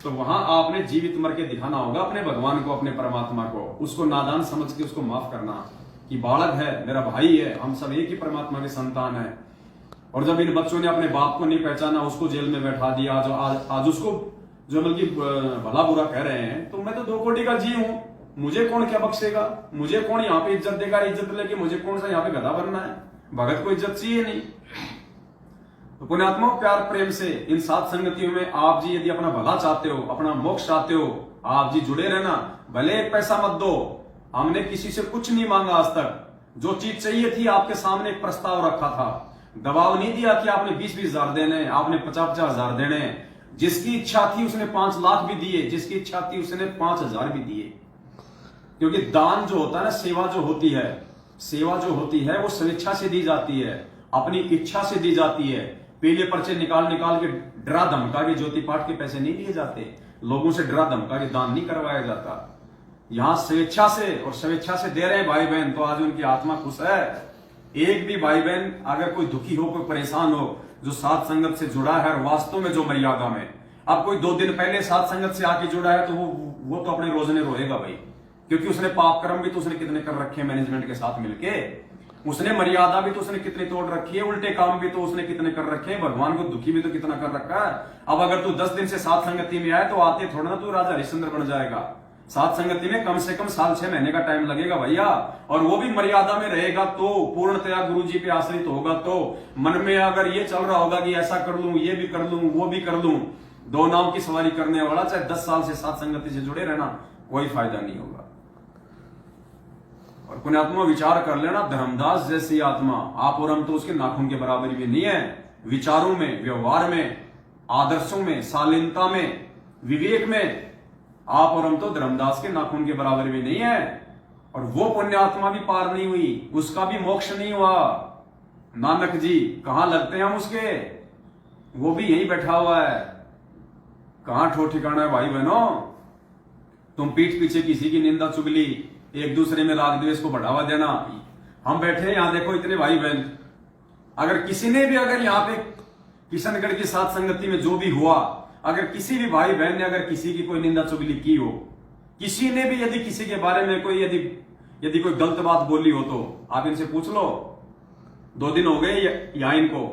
तो वहां आपने जीवित मर के दिखाना होगा अपने भगवान को, अपने परमात्मा को, उसको नादान समझ के उसको माफ करना कि बालक है, मेरा भाई है, हम सब एक ही परमात्मा के संतान है। और जब इन बच्चों ने अपने बाप को नहीं पहचाना, उसको जेल में बैठा दिया, जो आज उसको जो बल्कि भला बुरा कह रहे हैं, तो मैं तो 2 कोटि का जी हूं, मुझे कौन क्या बख्शेगा, मुझे कौन यहाँ पे इज्जत देगा, इज्जत लेके मुझे कौन सा यहाँ पे गधा बनना है। भगत को इज्जत चाहिए नहीं। तो पुण्यात्मा प्यार प्रेम से इन सात संगतियों में आप जी यदि अपना भला चाहते हो, अपना मोक्ष चाहते हो, आप जी जुड़े रहना। भले एक पैसा मत दो, हमने किसी से कुछ नहीं मांगा आज तक। जो चीज चाहिए थी आपके सामने एक प्रस्ताव रखा था, दबाव नहीं दिया कि आपने 20-20 हजार देने, आपने 50-50 हजार देने। जिसकी इच्छा थी उसने 5 लाख भी दिए, जिसकी इच्छा थी उसने 5,000 भी दिए। क्योंकि दान जो होता है ना, सेवा जो होती है, सेवा जो होती है वो स्वेच्छा से दी जाती है, अपनी इच्छा से दी जाती है। पीले पर्चे निकाल के डरा धमका के ज्योति पाठ के पैसे नहीं लिए जाते, लोगों से डरा धमका के दान नहीं करवाया जाता। यहां स्वेच्छा से, और स्वेच्छा से दे रहे हैं भाई बहन, तो आज उनकी आत्मा खुश है। एक भी भाई बहन अगर कोई दुखी हो, कोई परेशान हो, जो सात संगत से जुड़ा है और वास्तव में जो मर्यादा में, अब कोई 2 दिन पहले सात संगत से आके जुड़ा है तो वो तो अपने रोजने रोएगा भाई, क्योंकि उसने पाप कर्म भी तो उसने कितने कर रखे हैं मैनेजमेंट के साथ मिलके, उसने मर्यादा भी तो उसने कितनी तोड़ रखी है, उल्टे काम भी तो उसने कितने कर रखे हैं, भगवान को दुखी भी तो कितना कर रखा है। अब अगर तू 10 दिन से सात संगति में आए तो आते थोड़ा ना तू राजा हरिश्चंद्र बन जाएगा। सात संगति में कम से कम 1-6 महीने का टाइम लगेगा भैया, और वो भी मर्यादा में रहेगा तो, पूर्णतया गुरु जी पे आश्रित होगा तो। मन में अगर ये चल रहा होगा कि ऐसा कर लूं, ये भी कर लूं, वो भी कर लूं, 2 नाव की सवारी करने वाला चाहे 10 साल से सात संगति से जुड़े रहना, कोई फायदा नहीं होगा। और पुण्यात्मा विचार कर लेना, धर्मदास जैसी आत्मा आप और हम तो उसके नाखून के बराबर भी नहीं है। विचारों में, व्यवहार में, आदर्शों में, शालीनता में, विवेक में आप और हम तो धर्मदास के नाखून के बराबर भी नहीं है। और वो पुण्यात्मा भी पार नहीं हुई, उसका भी मोक्ष नहीं हुआ। नानक जी कहां लगते हैं हम उसके, वो भी यहीं बैठा हुआ है। कहां ठो ठिकाना है भाई बहनों। तुम पीठ पीछे किसी की निंदा चुगली, एक दूसरे में राग द्वेष को बढ़ावा देना। हम बैठे यहां देखो इतने भाई बहन, अगर किसी ने भी अगर यहाँ पे किशनगढ़ की सात संगति में जो भी हुआ, अगर किसी भी भाई बहन ने अगर किसी की कोई निंदा चुगली की हो, किसी ने भी यदि किसी के बारे में कोई यदि कोई गलत बात बोली हो, तो आप इनसे पूछ लो। 2 दिन हो गए यहाँ इनको,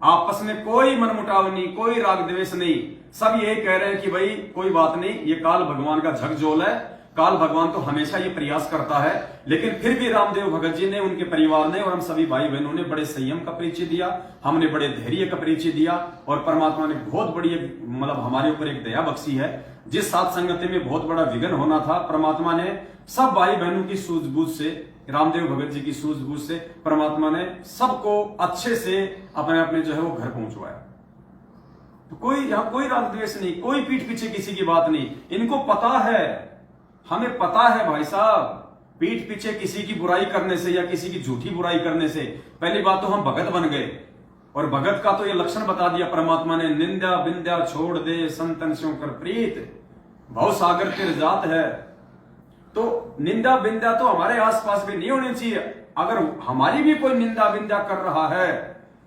आपस में कोई मनमुटाव नहीं, कोई राग द्वेष नहीं, सब यही कह रहे हैं कि भाई कोई बात नहीं, ये काल भगवान का झकझोल है। काल भगवान तो हमेशा ये प्रयास करता है, लेकिन फिर भी रामदेव भगत जी ने, उनके परिवार ने और हम सभी भाई बहनों ने बड़े संयम का परिचय दिया, हमने बड़े धैर्य का परिचय दिया, और परमात्मा ने बहुत बड़ी हमारे ऊपर एक दया बख्शी है। जिस सात संगति में बहुत बड़ा विघ्न होना था, परमात्मा ने सब भाई बहनों की सूझबूझ से, रामदेव भगत जी की सूझबूझ से परमात्मा ने सबको अच्छे से अपने अपने जो है वो घर पहुंचवाया। तो कोई यहां कोई राग द्वेष नहीं, कोई पीठ पीछे किसी की बात नहीं। इनको पता है, हमें पता है भाई साहब, पीठ पीछे किसी की बुराई करने से या किसी की झूठी बुराई करने से पहली बात तो हम भगत बन गए। और भगत का तो ये लक्षण बता दिया परमात्मा ने, निंदा बिंदा छोड़ दे संतन स्यों कर प्रीत। भव सागर तिरजात है। तो निंदा बिंदा तो हमारे आसपास भी नहीं होनी चाहिए। अगर हमारी भी कोई निंदा बिंदा कर रहा है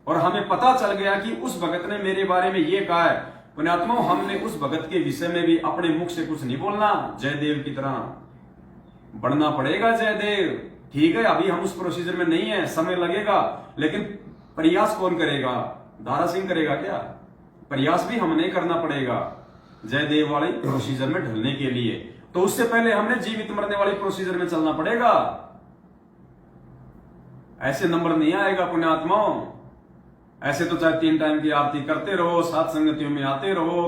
और हमें पता चल गया कि उस भगत ने मेरे बारे में ये कहा है, पुण्यात्माओं, हमने उस भगत के विषय में भी अपने मुख से कुछ नहीं बोलना। जयदेव की तरह बढ़ना पड़ेगा। जयदेव ठीक है, अभी हम उस प्रोसीजर में नहीं है, समय लगेगा, लेकिन प्रयास कौन करेगा? दारा सिंह करेगा क्या? प्रयास भी हमें करना पड़ेगा जयदेव वाले प्रोसीजर में ढलने के लिए। तो उससे पहले हमने जीवित मरने वाली प्रोसीजर में चलना पड़ेगा। ऐसे नंबर नहीं आएगा पुण्यात्माओं। ऐसे तो चाहे 3 टाइम की आरती करते रहो, 7 संगतियों में आते रहो,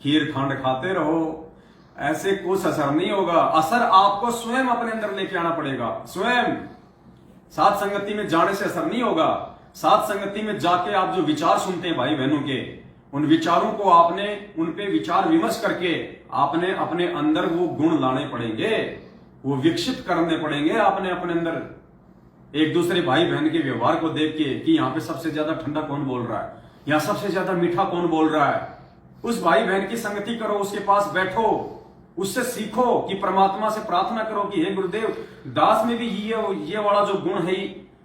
खीर खांड खाते रहो, ऐसे कुछ असर नहीं होगा। असर आपको स्वयं अपने अंदर लेके आना पड़ेगा। स्वयं 7 संगति में जाने से असर नहीं होगा। 7 संगति में जाके आप जो विचार सुनते हैं भाई बहनों के, उन विचारों को आपने उन पे विचार विमर्श करके आपने अपने अंदर वो गुण लाने पड़ेंगे, वो विकसित करने पड़ेंगे आपने अपने अंदर। एक दूसरे भाई बहन के व्यवहार को देख के कि यहाँ पे सबसे ज्यादा ठंडा कौन बोल रहा है, यहाँ सबसे ज्यादा मीठा कौन बोल रहा है, उस भाई बहन की संगति करो, उसके पास बैठो, उससे सीखो कि परमात्मा से प्रार्थना करो कि हे गुरुदेव, दास में भी ये वाला जो गुण है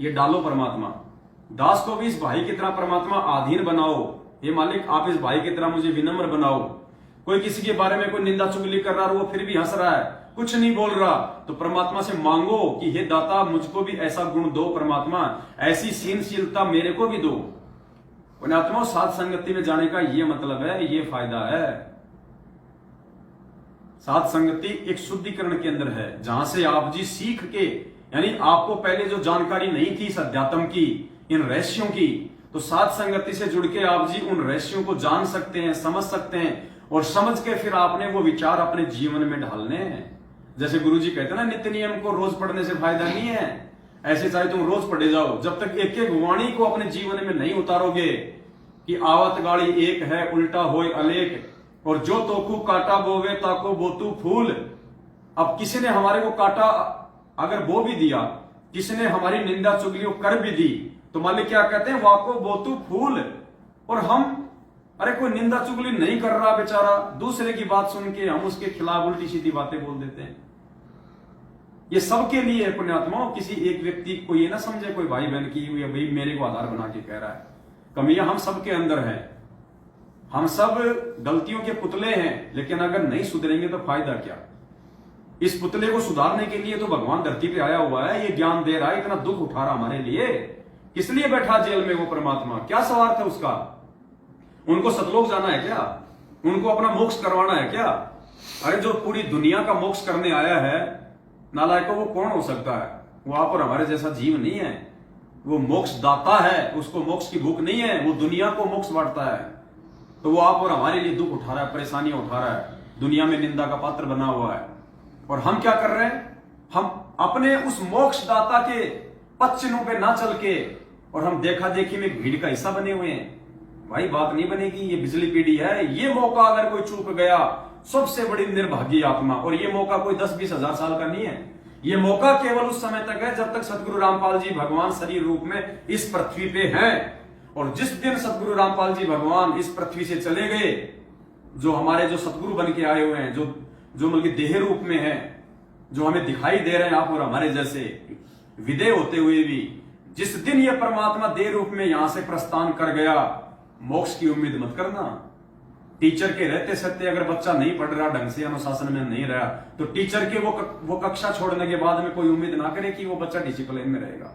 ये डालो परमात्मा। दास को भी इस भाई की तरह परमात्मा आधीन बनाओ। हे मालिक, आप इस भाई की तरह मुझे विनम्र बनाओ। कोई किसी के बारे में कोई निंदा चुगली कर रहा है, वो फिर भी हंस रहा है, कुछ नहीं बोल रहा, तो परमात्मा से मांगो कि हे दाता, मुझको भी ऐसा गुण दो परमात्मा, ऐसी सीनशीलता मेरे को भी दो। पुण्यात्माओं, 7 संगति में जाने का ये मतलब है, ये फायदा है। 7 संगति एक शुद्धिकरण के अंदर है, जहां से आप जी सीख के, यानी आपको पहले जो जानकारी नहीं थी इस अध्यात्म की, इन रहस्यों की, तो 7 संगति से जुड़ के आप जी उन रहस्यों को जान सकते हैं, समझ सकते हैं, और समझ के फिर आपने वो विचार अपने जीवन में ढालने हैं। जैसे गुरुजी कहते हैं ना, नित्य नियम को रोज पढ़ने से फायदा नहीं है। ऐसे चाहे तुम रोज पढ़े जाओ, जब तक एक एक वाणी को अपने जीवन में नहीं उतारोगे कि आवत गाड़ी एक है, उल्टा होय अलेख, और जो तोकू काटा बोवे ताको बोतू फूल। अब किसी ने हमारे को काटा अगर बो भी दिया, किसी ने हमारी निंदा चुगली कर भी दी, तो मालिक क्या कहते हैं, वाको बोतू फूल। और हम, अरे कोई निंदा चुगली नहीं कर रहा बेचारा, दूसरे की बात सुन के हम उसके खिलाफ उल्टी सीधी बातें बोल देते हैं। ये सबके लिए है पुण्यात्माओं। किसी एक व्यक्ति को ये ना समझे कोई भाई बहन की या भाई मेरे को आधार बना के कह रहा है। कमियां हम सबके अंदर है, हम सब गलतियों के पुतले हैं, लेकिन अगर नहीं सुधरेंगे तो फायदा क्या? इस पुतले को सुधारने के लिए तो भगवान धरती पे आया हुआ है, ये ज्ञान दे रहा है, इतना दुख उठा रहा हमारे लिए। किस लिए बैठा जेल में वो परमात्मा? क्या स्वार्थ है उसका? उनको सतलोक जाना है क्या? उनको अपना मोक्ष करवाना है क्या? अरे जो पूरी दुनिया का मोक्ष करने आया है नालायकों, वो कौन हो सकता है? वो आप और हमारे जैसा जीव नहीं है। वो मोक्ष दाता है, उसको मोक्ष की भूख नहीं है, वो दुनिया को मोक्ष बांटता है। तो वो आप और हमारे लिए दुख उठा रहा है, परेशानियां उठा रहा है, दुनिया में निंदा का पात्र बना हुआ है। और हम क्या कर रहे हैं? हम अपने उस मोक्ष दाता के पद चिन्हों पे ना चल के, और हम देखा देखी में भीड़ का हिस्सा बने हुए हैं। भाई बात नहीं बनेगी, ये बिजली पीढ़ी है। ये मौका अगर कोई चूक गया, सबसे बड़ी निर्भागी आत्मा। और ये मौका कोई 10-20 हजार साल का नहीं है, ये मौका केवल उस समय तक है जब तक सदगुरु रामपाल जी भगवान शरीर रूप में इस पृथ्वी पे हैं। और जिस दिन सदगुरु रामपाल जी भगवान इस पृथ्वी से चले गए, जो हमारे जो सदगुरु बन के आए हुए हैं, जो मतलब देह रूप में है, जो हमें दिखाई दे रहे हैं आप और हमारे जैसे विदेह होते हुए भी, जिस दिन ये परमात्मा देह रूप में यहां से प्रस्थान कर गया, मोक्ष की उम्मीद मत करना। टीचर के रहते सत्य अगर बच्चा नहीं पढ़ रहा, ढंग से अनुशासन में नहीं रहा, तो टीचर के वो कक्षा छोड़ने के बाद में कोई उम्मीद ना करे कि वो बच्चा डिसिप्लिन में रहेगा।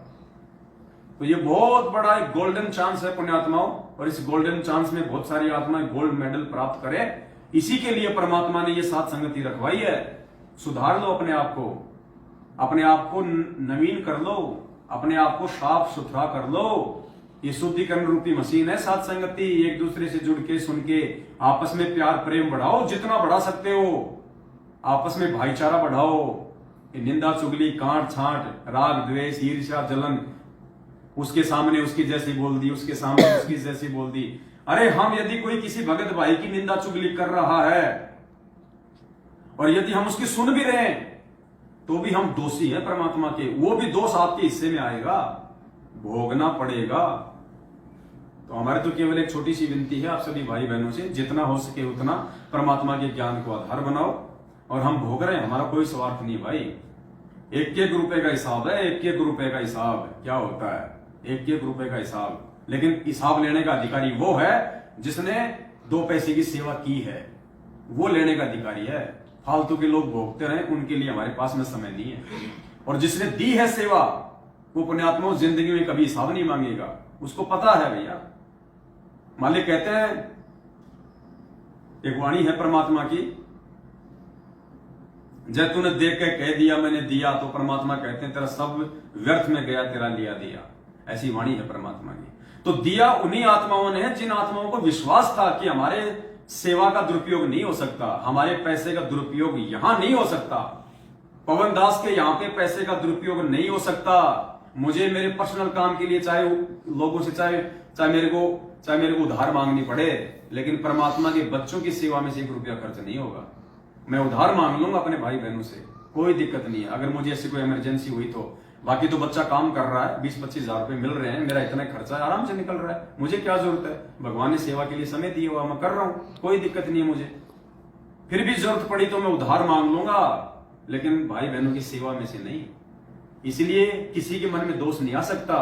तो ये बहुत बड़ा एक गोल्डन चांस है पुण्यात्माओं, और इस गोल्डन चांस में बहुत सारी आत्माएं गोल्ड मेडल प्राप्त करें। इसी के लिए परमात्मा ने ये 7 संगति रखवाई है। सुधार लो अपने आप को नवीन कर लो, अपने आप को साफ सुथरा कर लो। ये शुद्धिकरण रूपी मशीन है 7 संगति। एक दूसरे से जुड़ के, सुन के, आपस में प्यार प्रेम बढ़ाओ, जितना बढ़ा सकते हो। आपस में भाईचारा बढ़ाओ। निंदा चुगली, कांट छांट, राग द्वेष, ईर्ष्या जलन, उसके सामने उसकी जैसी बोल दी, उसके सामने उसकी जैसी बोल दी। अरे हम यदि कोई किसी भगत भाई की निंदा चुगली कर रहा है और यदि हम उसकी सुन भी रहे हैं, तो भी हम दोषी हैं परमात्मा के। वो भी दोष आपके हिस्से में आएगा, भोगना पड़ेगा। तो हमारे तो केवल एक छोटी सी विनती है आप सभी भाई बहनों से, जितना हो सके उतना परमात्मा के ज्ञान को आधार बनाओ। और हम भोग रहे हैं, हमारा कोई स्वार्थ नहीं भाई। एक एक रुपए का हिसाब है, एक एक रुपए का हिसाब क्या होता है, एक एक रुपए का हिसाब। लेकिन हिसाब लेने का अधिकारी वो है जिसने 2 पैसे की सेवा की है, वो लेने का अधिकारी है। फालतू के लोग भोगते रहे, उनके लिए हमारे पास में समय नहीं है। और जिसने दी है सेवा, वो पुण्यात्मा जिंदगी में कभी हिसाब नहीं मांगेगा, उसको पता है भैया। मालिक कहते हैं, एक वाणी है परमात्मा की, जब तूने देख के कह दिया मैंने दिया, तो परमात्मा कहते हैं तेरा सब व्यर्थ में गया, तेरा लिया दिया। ऐसी वाणी है परमात्मा की। तो दिया उन्हीं आत्माओं ने जिन आत्माओं को विश्वास था कि हमारे सेवा का दुरुपयोग नहीं हो सकता, हमारे पैसे का दुरुपयोग यहां नहीं हो सकता, पवन दास के यहां पे पैसे का दुरुपयोग नहीं हो सकता। मुझे मेरे पर्सनल काम के लिए चाहे लोगों से चाहे मेरे को उधार मांगनी पड़े, लेकिन परमात्मा के बच्चों की सेवा में से 1 रुपया खर्च नहीं होगा। मैं उधार मांग लूंगा अपने भाई बहनों से, कोई दिक्कत नहीं है, अगर मुझे ऐसी कोई इमरजेंसी हुई तो। बाकी तो बच्चा काम कर रहा है, 20-25 हजार रुपए मिल रहे हैं, मेरा इतना खर्चा आराम से निकल रहा है, मुझे क्या जरूरत है। भगवान ने सेवा के लिए समय दिया हुआ, मैं कर रहा हूं, कोई दिक्कत नहीं है मुझे। फिर भी जरूरत पड़ी तो मैं उधार मांग लूंगा, लेकिन भाई बहनों की सेवा में से नहीं। इसलिए किसी के मन में दोष नहीं आ सकता।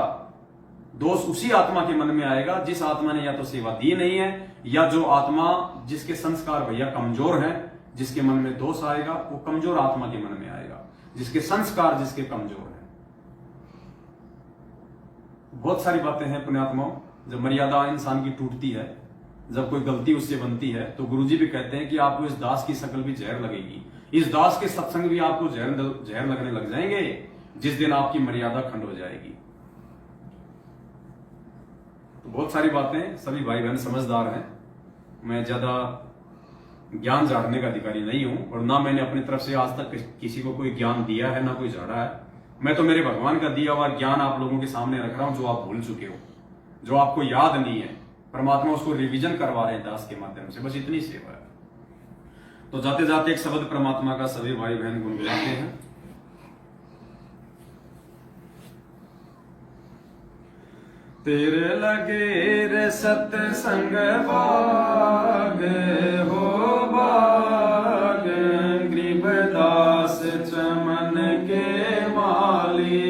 दोष उसी आत्मा के मन में आएगा जिस आत्मा ने या तो सेवा दी नहीं है, या जो आत्मा जिसके संस्कार भैया कमजोर हैं, जिसके मन में दोष आएगा वो कमजोर आत्मा के मन में आएगा, जिसके संस्कार जिसके कमजोर हैं। बहुत सारी बातें हैं पुण्यात्माओं, जब मर्यादा इंसान की टूटती है, जब कोई गलती उससे बनती है, तो गुरुजी भी कहते हैं कि आपको इस दास की शकल भी जहर लगेगी, इस दास के सत्संग भी आपको जहर लगने लग जाएंगे, जिस दिन आपकी मर्यादा खंड हो जाएगी। तो बहुत सारी बातें, सभी भाई बहन समझदार हैं। मैं ज्यादा ज्ञान झाड़ने का अधिकारी नहीं हूं, और ना मैंने अपनी तरफ से आज तक किसी को कोई ज्ञान दिया है, ना कोई झाड़ा है। मैं तो मेरे भगवान का दिया हुआ ज्ञान आप लोगों के सामने रख रहा हूं, जो आप भूल चुके हो, जो आपको याद नहीं है। परमात्मा उसको रिवीजन करवा रहे हैं दास के माध्यम से, बस इतनी सेवा है। तो जाते जाते एक शब्द परमात्मा का सभी भाई बहन गुनगुनाते हैं। तेरे लगे रे सत्संग बाग हो बाग, गरीबदास चमन के माली।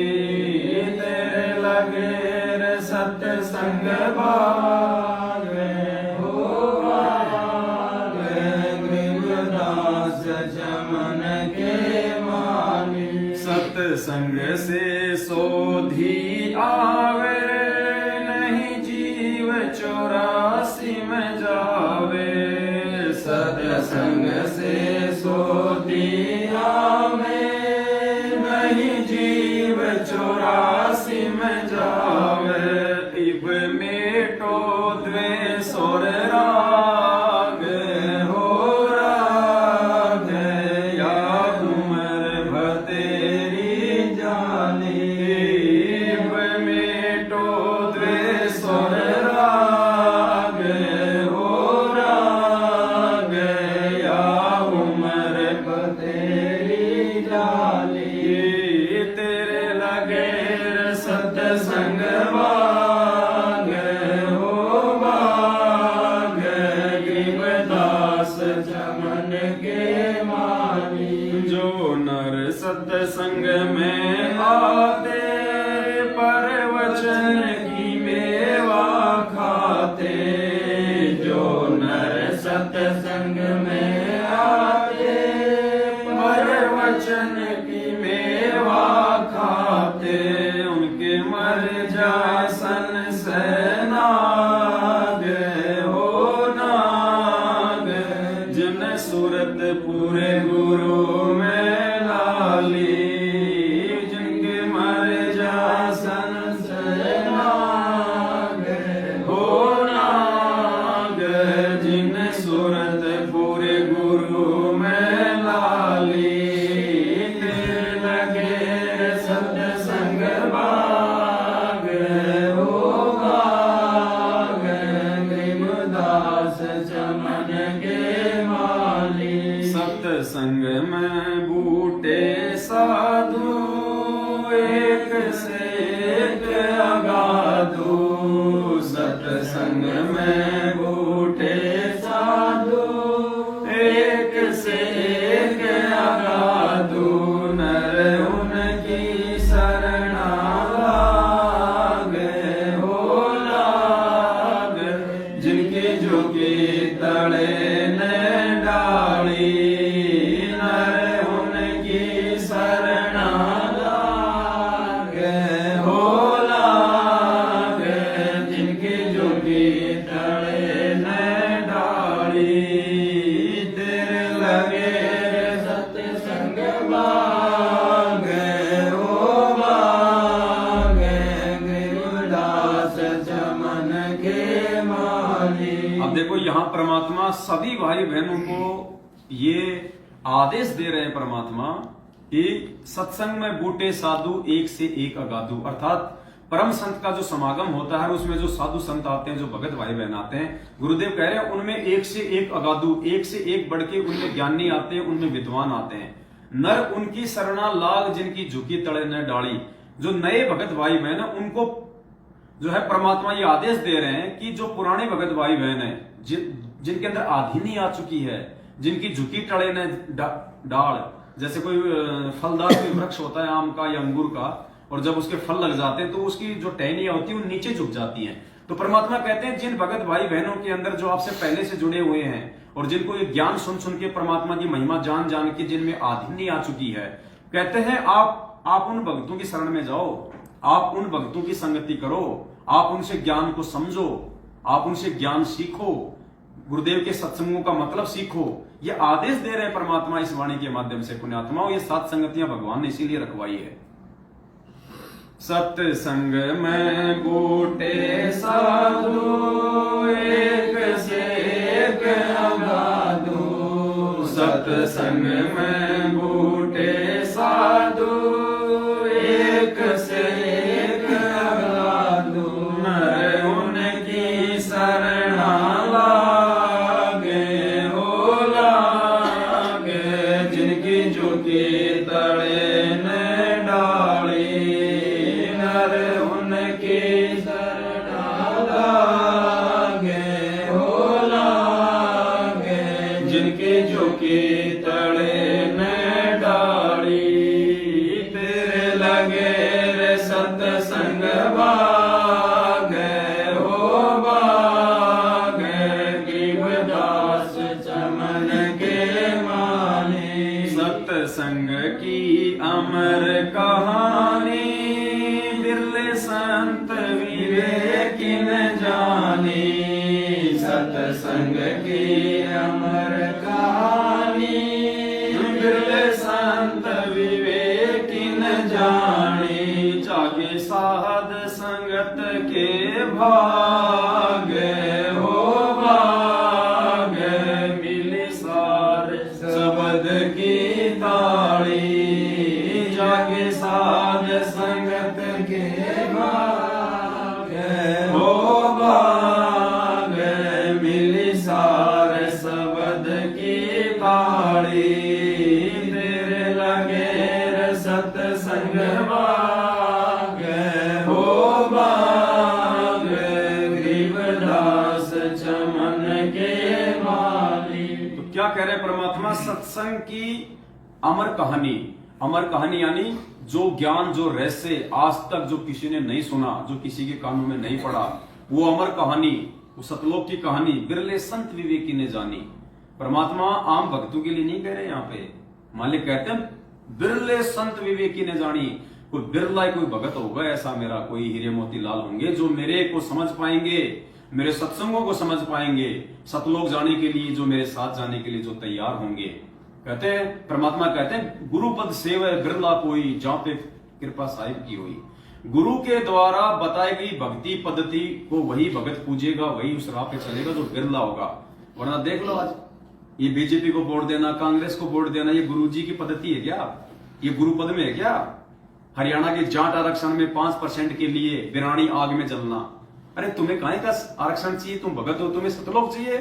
तेरे लगे रे सत्संग बाग हो बाग, गरीबदास चमन के माली। सत्संग से सोधी आवे, चौरासी में जावे। सत्संग से सोधी आवे, नहीं जीव 84 में जावे। इब मेटो द्वेष और राग हो राग, याद उमर भतेरी जानी। इब मेटो द्वेष और सत्संग बाग हो बाग, गरीबदास चमन के माली। जो नर सत्संग में आते, परवचन की मेवा खाते। जो नर सत्संग में आते, परवचन की मेवा खाते। मर जा सन से नाग हो नाग, जिन सूरत पूरे गुरु में लाली। जिनके मर जा सन से नाग हो नाग, जिन सूरत पूरे गुरु में लाली। सत्संग में बूटे साधु, एक से एक अगाधु, नर उनकी शरणा लागे हो लागे, जिनकी झुकी तड़े ने डाली, नर उनकी शरणा लागे हो लागे, जिनकी झुकी तड़े ने डाली, तेरे लगे सत्संग बागे हो बागे, गिरदास चमन के माली। अब देखो यहाँ परमात्मा सभी भाई बहनों को ये आदेश दे रहे हैं परमात्मा कि सत्संग में बूटे साधु, एक से एक अगाधु, अर्थात परम संत का जो समागम होता है उसमें जो साधु संत आते हैं, जो भगत भाई बहन आते हैं, गुरुदेव कह रहे हैं उनमें एक से एक अगाधु, एक से एक बढ़ के उनमें ज्ञानी आते हैं, उनमें विद्वान आते हैं। नर उनकी शरणा लाग, जिनकी झुकी तड़े न डाली। जो नए भगत भाई बहन है उनको जो है परमात्मा ये आदेश दे रहे हैं कि जो पुराने भगत भाई बहन है, जिनके अंदर आधीनी आ चुकी है, जिनकी झुकी टड़े ने डाल, जैसे कोई फलदार कोई वृक्ष होता है आम का या अंगूर का, और जब उसके फल लग जाते हैं तो उसकी जो टहनियां होती है वो नीचे झुक जाती हैं। तो परमात्मा कहते हैं जिन भगत भाई बहनों के अंदर जो आपसे पहले से जुड़े हुए हैं और जिनको ये ज्ञान सुन सुन के परमात्मा की महिमा जान जान के जिनमें आधीनी आ चुकी है, कहते हैं आप उन भक्तों की शरण में जाओ, आप उन भक्तों की संगति करो, आप उनसे ज्ञान को समझो, आप उनसे ज्ञान सीखो, गुरुदेव के सत्संगों का मतलब सीखो। ये आदेश दे रहे हैं परमात्मा इस वाणी के माध्यम से पुण्यात्माओं। ये 7 संगतियां भगवान ने इसीलिए रखवाई है। सत्संग में बूटे साधु, एक से एक अगाधु, सत्संग में बूटे साधु, एक से एक अगाधु, नर उनकी शरणा लागे हो लागे, जिनकी झुकी तड़े ने डाली, नर उनकी शरणा लागे हो लागे, जिनकी झुकी तड़े ने डाली, तेरे लगे रे सत्संग बागे हो बागे, गरीबदास चमन के माली। सत्संग की अमर कहानी, बिरले संत विवेक न जानी, सत्संग की अमर कहानी, बिरले संत विवेक न जानी, जागे साध संगत के भागे हो भागे, मिली सार शब्द की ताड़ी, जागे साध संगत के भागे हो भागे, मिली सार शब्द की ताड़ी, तेरे लगे रे सत्संग भागे हो भागे, गरीबदास चमन के माली। तो क्या कह रहे परमात्मा? सत्संग की अमर कहानी, अमर कहानी यानी जो ज्ञान, जो रहस्य आज तक जो किसी ने नहीं सुना, जो किसी के कानों में नहीं पड़ा, वो अमर कहानी, वो सतलोक की कहानी बिरले संत विवेकी ने जानी। परमात्मा आम भक्तों के लिए नहीं कह रहे यहाँ पे, मालिक कहते हैं बिरले संत विवेकी ने जानी। कोई बिरला कोई भगत होगा ऐसा मेरा, कोई हीरे मोती लाल होंगे जो मेरे को समझ पाएंगे, मेरे सत्संगों को समझ पाएंगे, सतलोक जाने के लिए, जो मेरे साथ जाने के लिए जो तैयार होंगे। कहते हैं परमात्मा कहते हैं गुरुपद सेवा बिरला कोई, जहां पे कृपा साहिब की हुई। गुरु के द्वारा बताई गई भक्ति पद्धति को वही भगत पूजेगा, वही उस राह पे चलेगा जो बिरला होगा। वरना देख लो आज ये बीजेपी को वोट देना, कांग्रेस को वोट देना, ये गुरुजी की पद्धति है क्या? ये गुरुपद में है क्या? हरियाणा के जाट आरक्षण में 5% के लिए बिरानी आग में जलना। अरे तुम्हें काहे का आरक्षण चाहिए? तुम भगत हो, तुम्हें सतलोक चाहिए?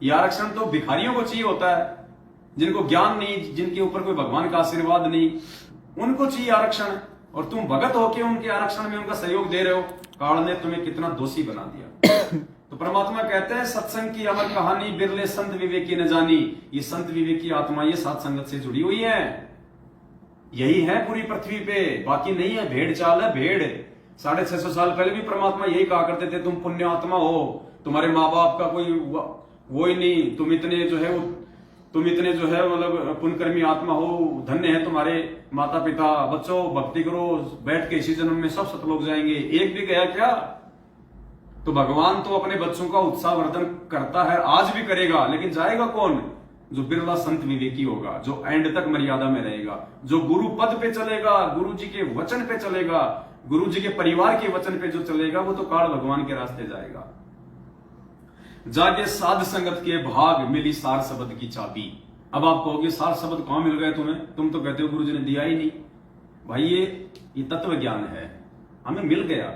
ये आरक्षण तो भिखारियों को चाहिए होता है, जिनको ज्ञान नहीं, जिनके ऊपर कोई भगवान का आशीर्वाद नहीं, उनको चाहिए आरक्षण। और तुम भगत होके उनके आरक्षण में उनका सहयोग दे रहे हो। काल ने तुम्हें कितना दोषी बना दिया। तो परमात्मा कहते हैं सत्संग की अमर कहानी बिरले संत विवेकी न जानी। ये संत विवेकी आत्मा ये सात संगत से जुड़ी हुई है, यही है पूरी पृथ्वी पे, बाकी नहीं है। भेड़ चाल है, भेड़। 650 साल पहले भी परमात्मा यही कहा करते थे, तुम पुण्य आत्मा हो, तुम्हारे माँ बाप का कोई वो ही नहीं, तुम इतने जो है मतलब पुण्यकर्मी आत्मा हो, धन्य है तुम्हारे माता पिता। बच्चों भक्ति करो, बैठ के इसी जन्म में सब सतलोक जाएंगे। एक भी गया क्या? तो भगवान तो अपने बच्चों का उत्साहवर्धन करता है, आज भी करेगा, लेकिन जाएगा कौन? जो बिरला संत विवेकी होगा, जो एंड तक मर्यादा में रहेगा, जो गुरु पद पे चलेगा, गुरु जी के वचन पे चलेगा, गुरु जी के परिवार के वचन पे जो चलेगा, वो तो काल भगवान के रास्ते जाएगा। जागे साध संगत के भाग, मिली सार शब्द की चाबी। अब आप कहोगे सार शब्द कहां मिल गए तुम्हें? तुम तो कहते हो गुरु जी ने दिया ही नहीं। भाई ये तत्व ज्ञान है, हमें मिल गया,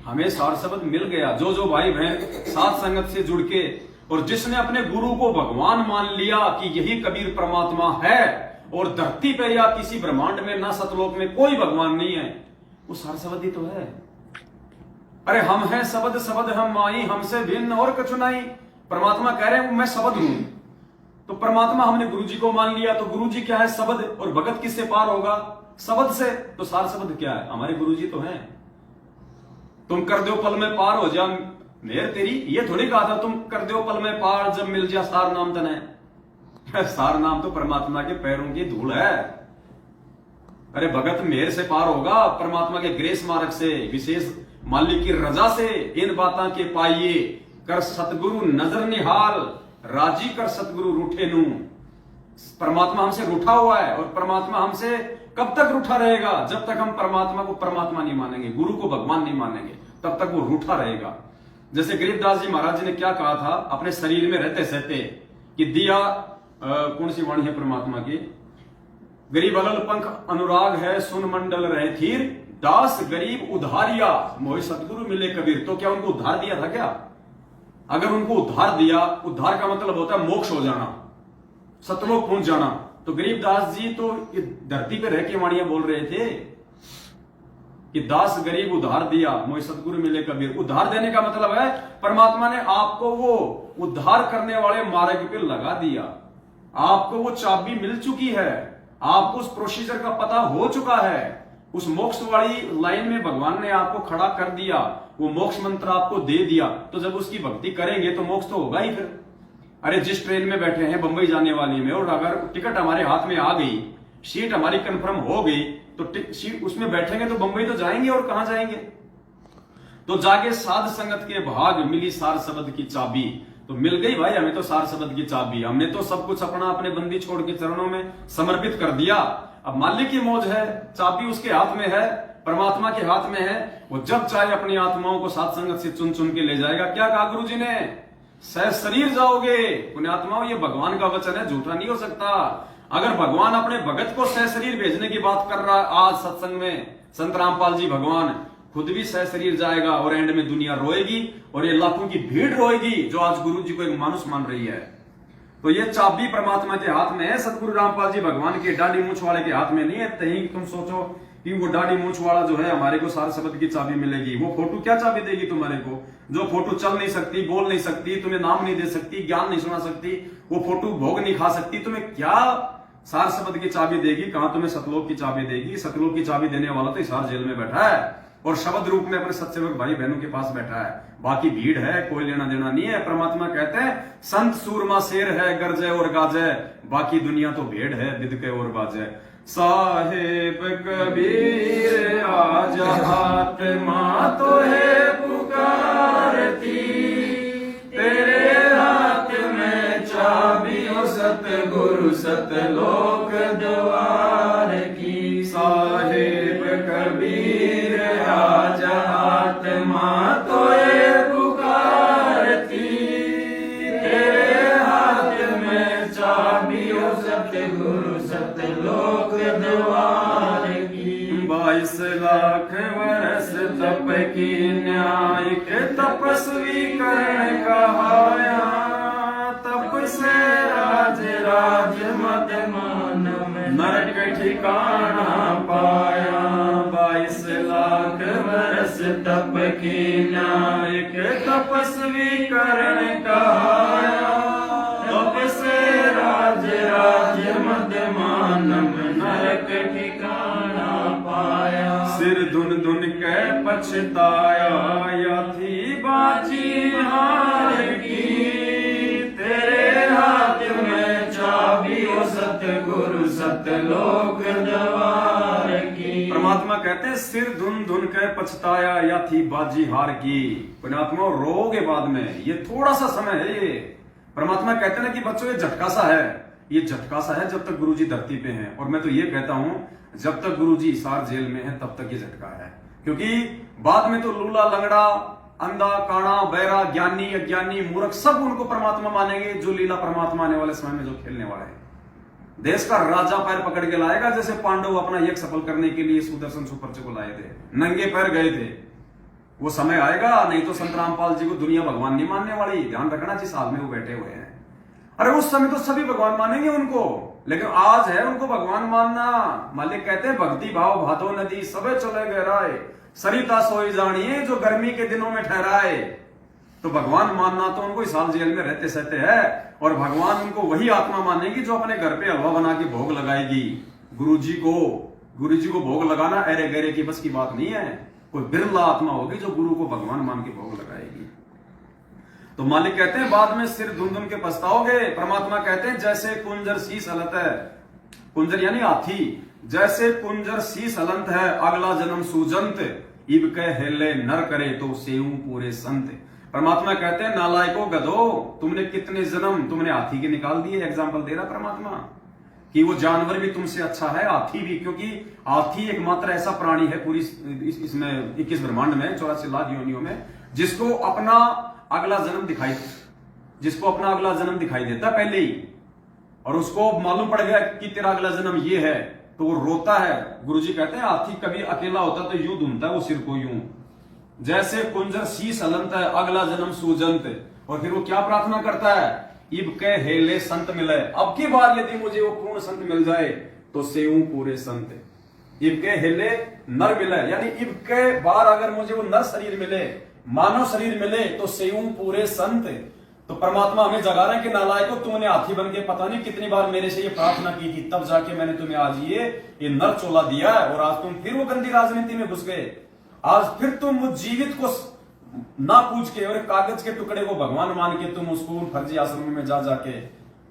हमें सार शब्द मिल गया। जो जो भाई बहन साध संगत से जुड़ के और जिसने अपने गुरु को भगवान मान लिया कि यही कबीर परमात्मा है और धरती पे या किसी ब्रह्मांड में ना सतलोक में कोई भगवान नहीं है, वो सार शब्द ही तो है। अरे हम हैं शब्द, शब्द हम माई, हमसे भिन्न और कछु नहीं। परमात्मा कह रहे हैं मैं शब्द हूं। तो परमात्मा हमने गुरु जी को मान लिया, तो गुरु जी क्या है? शब्द। और भगत किससे पार होगा? शब्द से। तो सार शब्द क्या है? हमारे गुरु जी तो हैं। तुम कर दो पल में पार हो जा मेर तेरी, ये थोड़ी कहा था तुम कर दो पल में पार जब मिल जा सार नाम तने। सार नाम तो परमात्मा के पैरों की धूल है। अरे भगत मेर से पार होगा, परमात्मा के ग्रेस मार्ग से, विशेष मालिक की रजा से। इन बातां के पाइए कर सतगुरु नजर निहाल, राजी कर सतगुरु रूठे नू। परमात्मा हमसे रूठा हुआ है और परमात्मा हमसे कब तक रूठा रहेगा? जब तक हम परमात्मा को परमात्मा नहीं मानेंगे, गुरु को भगवान नहीं मानेंगे, तब तक वो रूठा रहेगा। जैसे गरीबदास जी महाराज जी ने क्या कहा था अपने शरीर में रहते सहते कि दिया कौन सी वाणी है परमात्मा की? गरीब अलल पंख अनुराग है, सुन मंडल रहे थीर, दास गरीब उधारिया, मोहि सतगुरु मिले कबीर। तो क्या उनको उद्धार दिया था क्या? अगर उनको उद्धार दिया, उद्धार का मतलब होता है मोक्ष हो जाना, सतलोक पहुंच जाना। तो गरीबदास जी तो धरती पे रह के वाणियां बोल रहे थे कि दास गरीब उद्धार दिया, मोहि सतगुरु मिले कबीर। उद्धार देने का मतलब है परमात्मा ने आपको वो उद्धार करने वाले मार्ग पे लगा दिया, आपको वो चाबी मिल चुकी है, आपको उस प्रोसीजर का पता हो चुका है, उस मोक्ष वाली लाइन में भगवान ने आपको खड़ा कर दिया, वो मोक्ष मंत्र आपको दे दिया। तो जब उसकी भक्ति करेंगे तो मोक्ष तो होगा ही फिर। अरे जिस ट्रेन में बैठे हैं बंबई जाने वाली में, और अगर टिकट हमारे हाथ में आ गई, सीट हमारी कंफर्म हो गई, तो सीट उसमें बैठेंगे तो बंबई तो जाएंगे, और कहां जाएंगे? तो जागे साध संगत के भाग, मिली सार शब्द की चाबी। तो मिल गई भाई हमें तो सार शब्द की चाबी, हमने तो सब कुछ अपना अपने बंदी छोड़ के चरणों में समर्पित कर दिया। अब मालिक की मौज है, चाबी उसके हाथ में है, परमात्मा के हाथ में है। वो जब चाहे अपनी आत्माओं को साध संगत से चुन चुन के ले जाएगा। क्या कहा गुरु जी ने? सह शरीर जाओगे। पुण्यात्माओं ये भगवान का वचन है, झूठा नहीं हो सकता। अगर भगवान अपने भगत को सह शरीर भेजने की बात कर रहा है आज सत्संग में, संत रामपाल जी भगवान खुद भी सह शरीर जाएगा और एंड में दुनिया रोएगी और ये लाखों की भीड़ रोएगी जो आज गुरु जी को एक मानुष मान रही है। तो ये चाबी परमात्मा के हाथ में है, सतगुरु रामपाल जी भगवान के दाढ़ी मूंछ वाले के हाथ में नहीं है। कहीं तुम सोचो कि वो दाढ़ी मूंछ वाला जो है हमारे को सार शब्द की चाबी मिलेगी, वो फोटो क्या चाबी देगी तुम्हारे को? जो फोटो चल नहीं सकती, बोल नहीं सकती, तुम्हें नाम नहीं दे सकती, ज्ञान नहीं सुना सकती, वो फोटो भोग नहीं खा सकती, तुम्हें क्या सार शब्द की चाबी देगी? कहां तुम्हें सतलोक की चाबी देगी? सतलोक की चाबी देने वाला तो इस सार जेल में बैठा है और शब्द रूप में अपने सत्सेवक भाई बहनों के पास बैठा है। बाकी भीड़ है, कोई लेना देना नहीं है। परमात्मा कहते हैं संत सूरमा शेर है, गरजे और गाजे, बाकी दुनिया तो भेड़ है, बिदके और बाजे। साहेब कबीर आज आत्मा तो है पुकारती, तेरे हाथ में चाबी हो सतगुरु सतलोक द्वार की। साहेब कबीर आज आत्मा तो है पुकारती, तेरे हाथ में चाबी हो सतगुरु सतलोक द्वार की। 22 लाख वर्ष तप की न्याय के तपस्वी करण कहाया, तप से राज राज मत मान में नरक ठिकाना पाया। 22 लाख वर्ष तप कीना, एक तपस्वी करण कहाया, तप से राज राज्य मद मानव नरक ठिकाना पाया। सिर धुन धुन के पछताया, या थी बाजी हार की, तेरे हाथ में चाबी ओ सतगुरु सतलोक द्वार की। परमात्मा कहते हैं सिर धुन धुन के पछताया, या थी बाजी हार की। पुण्यात्मा रोगे बाद में, ये थोड़ा सा समय है। ये परमात्मा कहते हैं ना कि बच्चों ये झटका सा है, ये झटका सा है जब तक गुरुजी धरती पे हैं। और मैं तो ये कहता हूं जब तक गुरुजी हिसार जेल में है तब तक ये झटका है, क्योंकि बाद में तो लूला लंगड़ा अंधा काणा बैरा ज्ञानी अज्ञानी मूर्ख सब उनको परमात्मा मानेंगे, जो लीला परमात्मा आने वाले समय में जो खेलने वाला है। देश का राजा पैर पकड़ के लाएगा, जैसे पांडव अपना यज्ञ सफल करने के लिए सुदर्शन सुपर्च को लाए थे, नंगे पैर गए थे। वो समय आएगा, नहीं तो संत रामपाल जी को दुनिया भगवान नहीं मानने वाली। ध्यान रखना जिस हाल में वो बैठे हुए हैं। अरे उस समय तो सभी भगवान मानेंगे उनको, लेकिन आज है उनको भगवान मानना। मालिक कहते हैं भक्ति भाव भादो नदी सबे चले गहराए, सरिता सोई जानिए जो गर्मी के दिनों में ठहराए। तो भगवान मानना तो उनको इस हाल जेल में रहते सहते है, और भगवान उनको वही आत्मा मानेगी जो अपने घर पे हलवा बना के भोग लगाएगी। गुरुजी को भोग लगाना अरे गहरे की बस की बात नहीं है। कोई बिरला आत्मा होगी जो गुरु को भगवान मान के भोग लगाएगी। तो मालिक कहते हैं बाद में सिर धुन धुन के पछताओगे। परमात्मा कहते हैं जैसे कुंजर शीस हलत है, कुंजर यानी हाथी, जैसे कुंजर शीस हलंत है, अगला जन्म सूजंत, इब कह हेले नर करे तो सेऊ पूरे संत। परमात्मा कहते हैं नालायको गधो, तुमने कितने जन्म तुमने हाथी के निकाल दिए। एग्जाम्पल दे रहा परमात्मा कि वो जानवर भी तुमसे अच्छा है, हाथी भी, क्योंकि हाथी एकमात्र ऐसा प्राणी है पूरी इसमें 21 ब्रह्मांड में 84 लाख योनियों में जिसको अपना अगला जन्म दिखाई देता पहले ही, और उसको मालूम पड़ गया कि तेरा अगला जन्म ये है, तो वो रोता है। गुरुजी कहते हैं हाथी कभी अकेला होता तो यूं ढूंढता है वो सिर को, यूं जैसे कुंजर शीस हलंत है, अगला जन्म सूजंत। और फिर वो क्या प्रार्थना करता है, इब के हेले संत मिले, अब की बार यदि मुझे वो पूर्ण संत मिल जाए तो सेऊ पूरे संत। इब के हेले नर मिले, यानी इब के बार अगर मुझे वो नर शरीर मिले, मानव शरीर मिले, तो सेऊ पूरे संत। तो परमात्मा हमें जगा रहे हैं कि नालायको तुमने हाथी बन के पता नहीं कितनी बार मेरे से ये प्रार्थना की थी, तब जाके मैंने तुम्हें आज ये नर चोला दिया है, और आज तुम फिर वो गंदी राजनीति में घुस गए। आज फिर तुम उस जीवित को ना पूछ के और कागज के टुकड़े को भगवान मान के तुम उसको फर्जी आश्रम में जा जाके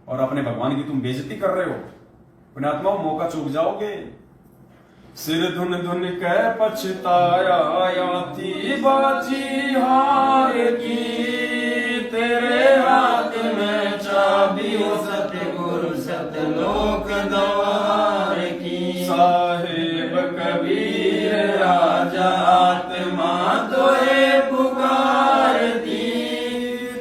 और अपने भगवान की तुम बेइज्जती कर रहे हो। पुण्यात्मा मौका चूक जाओगे। सिर धुन धुन कह पछताया, थी बाजी हार की, तेरे हाथ में चाबी ओ सतगुरु सतलोक द्वार की। साहेब कबीर राजा आत्मा तोहे पुकार दी,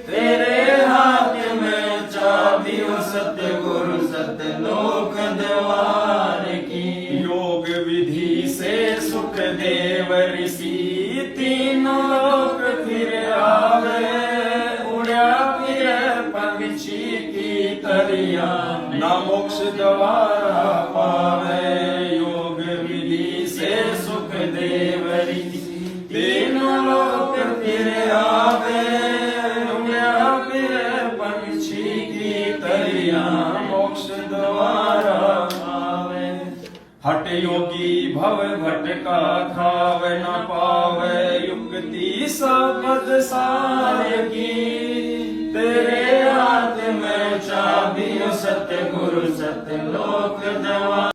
तेरे हाथ में चाबी ओ सतगुरु सतलोक द्वार की। योग विधि से सुख देव ऋषि तीनों लोक फिर आवे, उड़ा फिर पंछी की तरिया ना मोक्ष द्वारा पावे। योग विधि से सुख देव ऋषि तीनों लोक फिर आवे, उड़ा फिर पंछी की तरिया मोक्ष द्वारा पावे। हट योगी भव भटका खाव न पावे, युक्ति सबद सार की, तेरे हाथ में चाबी सतगुरु सतलोक द्वार